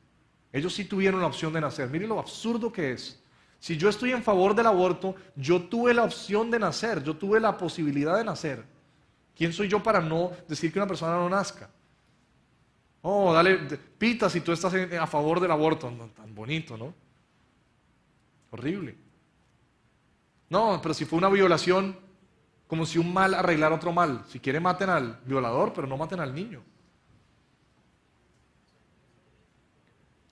[SPEAKER 1] Ellos sí tuvieron la opción de nacer. Mire lo absurdo que es. Si yo estoy en favor del aborto, yo tuve la opción de nacer, yo tuve la posibilidad de nacer. ¿Quién soy yo para no decir que una persona no nazca? Dale, pita si tú estás a favor del aborto. No, tan bonito, ¿no? Horrible. No, pero si fue una violación, como si un mal arreglara otro mal. Si quiere maten al violador, pero no maten al niño.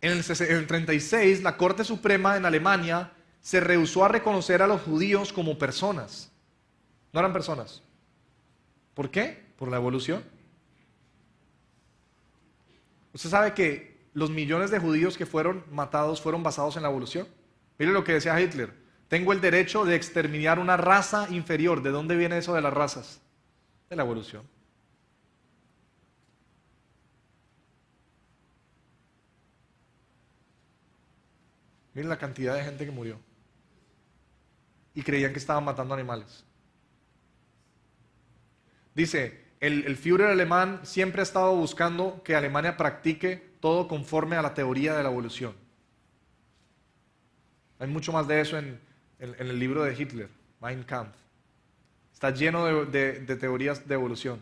[SPEAKER 1] En el 36, la Corte Suprema en Alemania se rehusó a reconocer a los judíos como personas. No eran personas. ¿Por qué? Por la evolución. ¿Usted sabe que los millones de judíos que fueron matados fueron basados en la evolución? Mire lo que decía Hitler. Tengo el derecho de exterminar una raza inferior. ¿De dónde viene eso de las razas? De la evolución. Miren la cantidad de gente que murió. Y creían que estaban matando animales. Dice, el Führer alemán siempre ha estado buscando que Alemania practique todo conforme a la teoría de la evolución. Hay mucho más de eso en el libro de Hitler, Mein Kampf. Está lleno de teorías de evolución.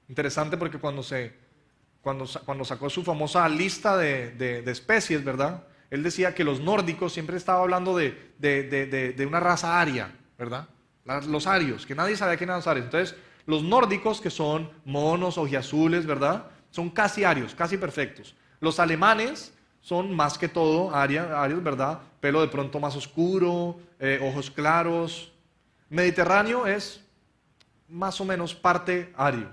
[SPEAKER 1] Interesante porque cuando sacó su famosa lista de especies, ¿verdad? Él decía que los nórdicos, siempre estaba hablando de una raza aria, ¿verdad? Los arios, que nadie sabía quién eran los arios. Entonces, los nórdicos, que son monos, ojiazules, ¿verdad? Son casi arios, casi perfectos. Los alemanes son más que todo arios, ¿verdad? Pelo de pronto más oscuro, ojos claros. Mediterráneo es más o menos parte ario.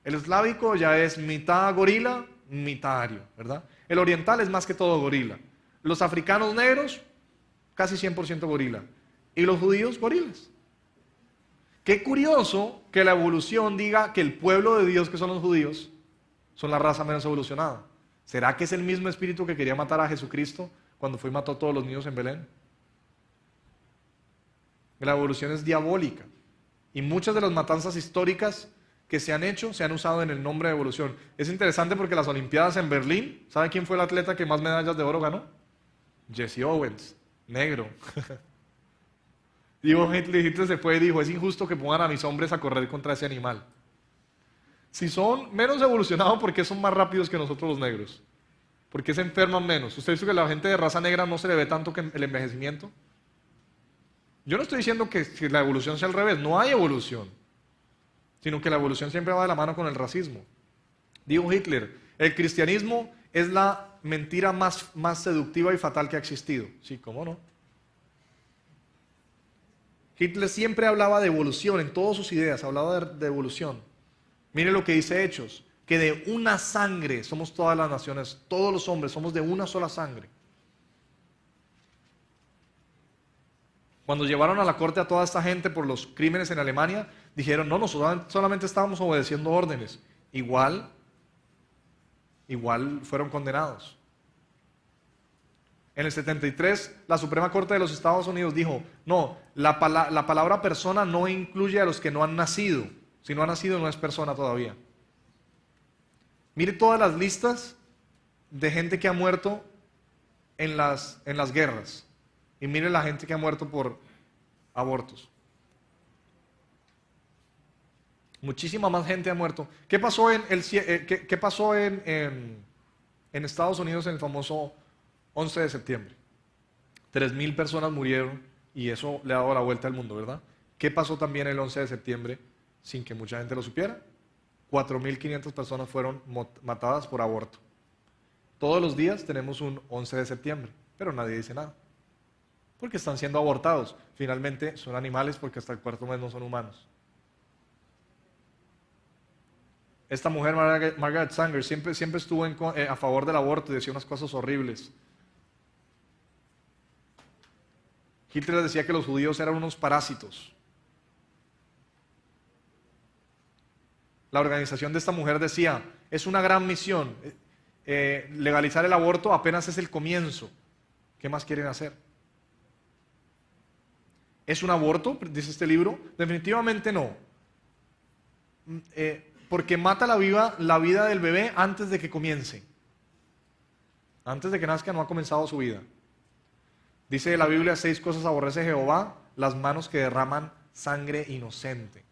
[SPEAKER 1] El eslávico ya es mitad gorila, mitad ario, ¿verdad? El oriental es más que todo gorila. Los africanos negros, casi 100% gorila. Y los judíos, gorilas. Qué curioso que la evolución diga que el pueblo de Dios, que son los judíos, son la raza menos evolucionada. ¿Será que es el mismo espíritu que quería matar a Jesucristo cuando fue y mató a todos los niños en Belén? La evolución es diabólica. Y muchas de las matanzas históricas que se han hecho se han usado en el nombre de evolución. Es interesante porque las Olimpiadas en Berlín, ¿sabe quién fue el atleta que más medallas de oro ganó? Jesse Owens, negro. Hitler se fue y dijo, es injusto que pongan a mis hombres a correr contra ese animal. Si son menos evolucionados, ¿por qué son más rápidos que nosotros los negros? ¿Por qué se enferman menos? ¿Usted dice que la gente de raza negra no se le ve tanto que el envejecimiento? Yo no estoy diciendo que la evolución sea al revés, no hay evolución, sino que la evolución siempre va de la mano con el racismo. Dijo Hitler, el cristianismo es la mentira más seductiva y fatal que ha existido. Sí, ¿cómo no? Hitler siempre hablaba de evolución, en todas sus ideas hablaba de evolución. Mire lo que dice Hechos, que de una sangre somos todas las naciones, todos los hombres somos de una sola sangre. Cuando llevaron a la corte a toda esta gente por los crímenes en Alemania, dijeron, no, solamente estábamos obedeciendo órdenes. Igual, igual fueron condenados. En el 73, la Suprema Corte de los Estados Unidos dijo, no, la palabra persona no incluye a los que no han nacido. Si no ha nacido, no es persona todavía. Mire todas las listas de gente que ha muerto en las guerras. Y mire la gente que ha muerto por abortos. Muchísima más gente ha muerto. ¿Qué pasó qué pasó en Estados Unidos en el famoso 11 de septiembre? 3.000 personas murieron y eso le ha dado la vuelta al mundo, ¿verdad? ¿Qué pasó también el 11 de septiembre sin que mucha gente lo supiera? 4.500 personas fueron matadas por aborto. Todos los días tenemos un 11 de septiembre, pero nadie dice nada. Porque están siendo abortados. Finalmente son animales porque hasta el cuarto mes no son humanos. Esta mujer, Margaret Sanger, siempre estuvo a favor del aborto y decía unas cosas horribles. Hitler decía que los judíos eran unos parásitos. La organización de esta mujer decía, es una gran misión, legalizar el aborto apenas es el comienzo. ¿Qué más quieren hacer? ¿Es un aborto? Dice este libro. Definitivamente no. Porque mata la vida del bebé antes de que comience. Antes de que nazca no ha comenzado su vida. Dice la Biblia, 6 cosas aborrece Jehová, las manos que derraman sangre inocente.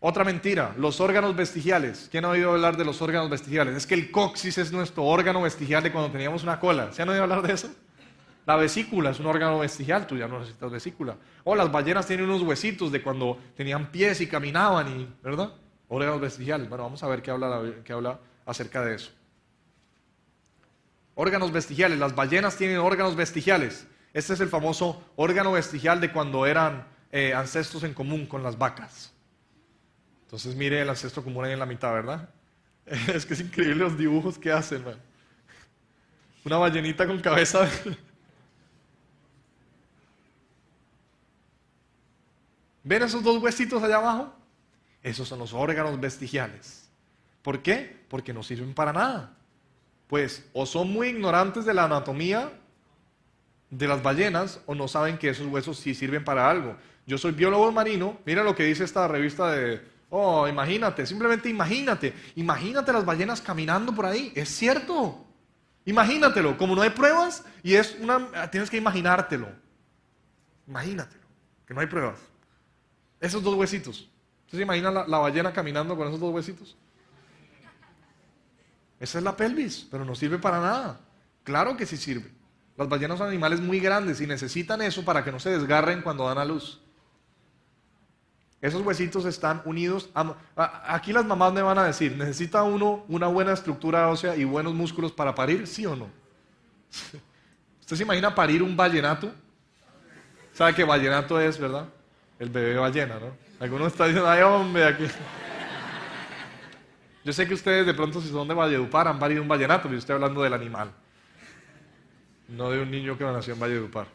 [SPEAKER 1] Otra mentira, los órganos vestigiales. ¿Quién ha oído hablar de los órganos vestigiales? Es que el coxis es nuestro órgano vestigial de cuando teníamos una cola. ¿Se han oído hablar de eso? La vesícula es un órgano vestigial, tú ya no necesitas vesícula. O las ballenas tienen unos huesitos de cuando tenían pies y caminaban, ¿verdad? Órganos vestigiales. Bueno, vamos a ver qué habla acerca de eso. Órganos vestigiales, las ballenas tienen órganos vestigiales. Este es el famoso órgano vestigial de cuando eran ancestros en común con las vacas. Entonces mire el ancestro común ahí en la mitad, ¿verdad? Es que es increíble los dibujos que hacen, man. Una ballenita con cabeza de... ¿Ven esos 2 huesitos allá abajo? Esos son los órganos vestigiales. ¿Por qué? Porque no sirven para nada. Pues o son muy ignorantes de la anatomía de las ballenas o no saben que esos huesos sí sirven para algo. Yo soy biólogo marino, mira lo que dice esta revista imagínate, simplemente imagínate las ballenas caminando por ahí, es cierto. Imagínatelo, como no hay pruebas tienes que imaginártelo. Imagínatelo, que no hay pruebas. Esos 2 huesitos. ¿Usted se imagina la ballena caminando con esos 2 huesitos? Esa es la pelvis, pero no sirve para nada. Claro que sí sirve. Las ballenas son animales muy grandes y necesitan eso para que no se desgarren cuando dan a luz. Esos huesitos están unidos. Aquí las mamás me van a decir, ¿necesita uno una buena estructura ósea y buenos músculos para parir? ¿Sí o no? ¿Usted se imagina parir un vallenato? ¿Sabe qué vallenato es, verdad? El bebé ballena, ¿no? Algunos están diciendo, ay hombre, aquí. Yo sé que ustedes de pronto si son de Valledupar han parido un vallenato, pero yo estoy hablando del animal. No de un niño que nació en Valledupar.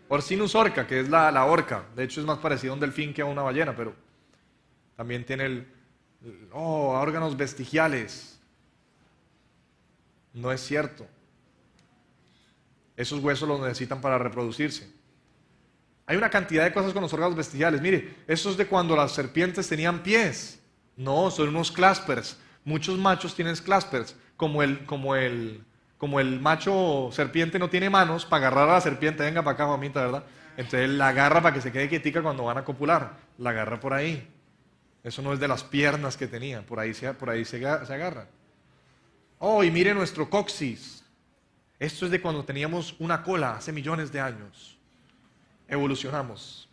[SPEAKER 1] Orcinus orca, que es la orca. De hecho es más parecido a un delfín que a una ballena, pero también tiene órganos vestigiales. No es cierto. Esos huesos los necesitan para reproducirse. Hay una cantidad de cosas con los órganos vestigiales. Mire, eso es de cuando las serpientes tenían pies. No, son unos claspers. Muchos machos tienen claspers. Como el macho serpiente no tiene manos, para agarrar a la serpiente, venga para acá, mamita, ¿verdad? Entonces él la agarra para que se quede quietica cuando van a copular. La agarra por ahí. Eso no es de las piernas que tenía, por ahí se agarra. Oh, y mire nuestro coxis. Esto es de cuando teníamos una cola, hace millones de años. Evolucionamos.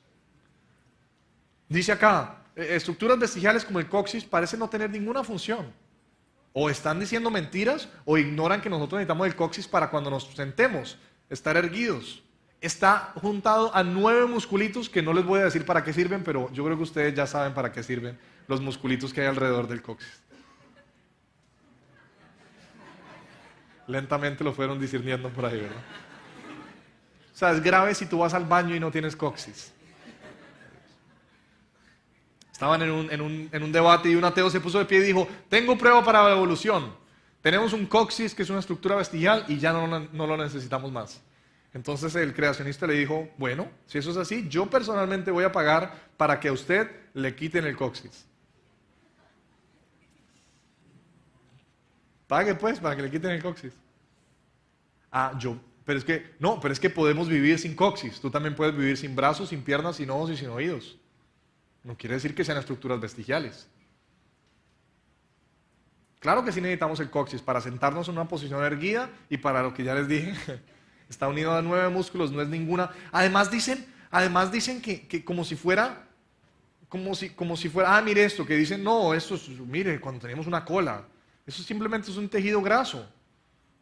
[SPEAKER 1] Dice acá, estructuras vestigiales como el coxis parecen no tener ninguna función. O están diciendo mentiras o ignoran que nosotros necesitamos el coxis para cuando nos sentemos, estar erguidos. Está juntado a 9 musculitos que no les voy a decir para qué sirven, pero yo creo que ustedes ya saben para qué sirven los musculitos que hay alrededor del coxis. Lentamente lo fueron discerniendo por ahí, ¿verdad? O sea, es grave si tú vas al baño y no tienes coxis. Estaban en un debate y un ateo se puso de pie y dijo, tengo prueba para la evolución. Tenemos un coxis que es una estructura vestigial y ya no lo necesitamos más. Entonces el creacionista le dijo, bueno, si eso es así, yo personalmente voy a pagar para que a usted le quiten el coxis. Pague pues para que le quiten el coxis. Pero es que podemos vivir sin coxis. Tú también puedes vivir sin brazos, sin piernas, sin ojos y sin oídos. No quiere decir que sean estructuras vestigiales. Claro que sí necesitamos el coxis para sentarnos en una posición erguida y para lo que ya les dije, está unido a 9 músculos, no es ninguna. Además dicen que como si fuera, mire esto, que dicen, no, esto es, mire, cuando tenemos una cola, eso simplemente es un tejido graso.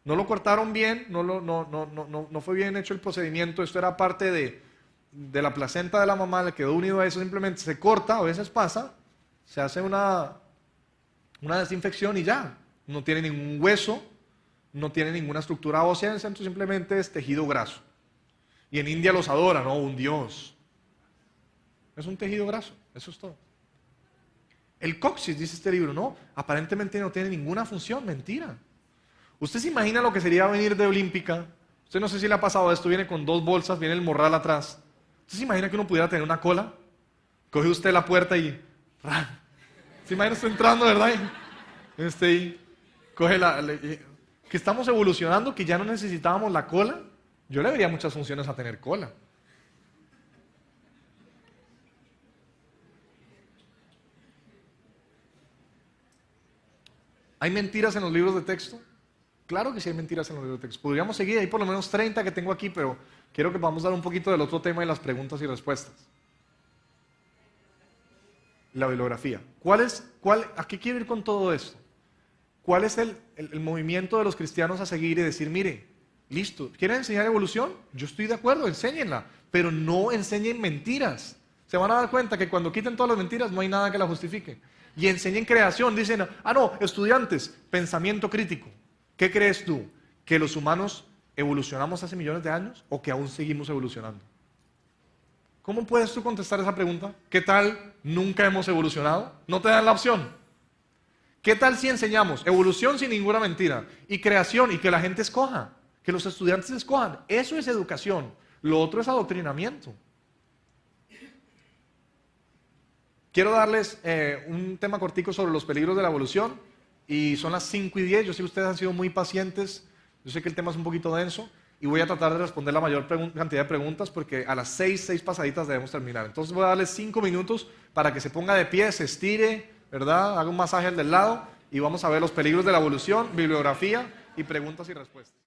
[SPEAKER 1] No lo cortaron bien, no fue bien hecho el procedimiento, esto era parte de la placenta de la mamá, le quedó unido a eso, simplemente se corta, a veces pasa, se hace una desinfección y ya, no tiene ningún hueso, no tiene ninguna estructura ósea en el centro, simplemente es tejido graso. Y en India los adoran, ¿no? Un dios. Es un tejido graso, eso es todo. El coxis, dice este libro, no, aparentemente no tiene ninguna función, mentira. ¿Usted se imagina lo que sería venir de Olímpica? Usted no sé si le ha pasado esto, viene con 2 bolsas, viene el morral atrás. ¿Usted se imagina que uno pudiera tener una cola? Coge usted la puerta y... ¿Se imagina usted entrando, verdad? Y coge que estamos evolucionando, que ya no necesitábamos la cola. Yo le vería muchas funciones a tener cola. ¿Hay mentiras en los libros de texto? Claro que sí hay mentiras en los libros de texto. Podríamos seguir, hay por lo menos 30 que tengo aquí, pero quiero que vamos a dar un poquito del otro tema y las preguntas y respuestas. La bibliografía. ¿A qué quiero ir con todo esto? ¿Cuál es el movimiento de los cristianos a seguir y decir, mire, listo, ¿quieren enseñar evolución? Yo estoy de acuerdo, enséñenla, pero no enseñen mentiras. Se van a dar cuenta que cuando quiten todas las mentiras no hay nada que la justifique. Y enseñen creación, dicen, no, estudiantes, pensamiento crítico. ¿Qué crees tú? ¿Que los humanos evolucionamos hace millones de años o que aún seguimos evolucionando? ¿Cómo puedes tú contestar esa pregunta? ¿Qué tal nunca hemos evolucionado? No te dan la opción. ¿Qué tal si enseñamos evolución sin ninguna mentira y creación y que la gente escoja? Que los estudiantes escojan. Eso es educación. Lo otro es adoctrinamiento. Quiero darles un tema cortico sobre los peligros de la evolución y son las 5:10. Yo sé que ustedes han sido muy pacientes. Yo sé que el tema es un poquito denso. Y voy a tratar de responder la mayor cantidad de preguntas porque a las 6 pasaditas debemos terminar. Entonces voy a darles 5 minutos para que se ponga de pie, se estire, ¿verdad? Haga un masaje al del lado y vamos a ver los peligros de la evolución, bibliografía y preguntas y respuestas.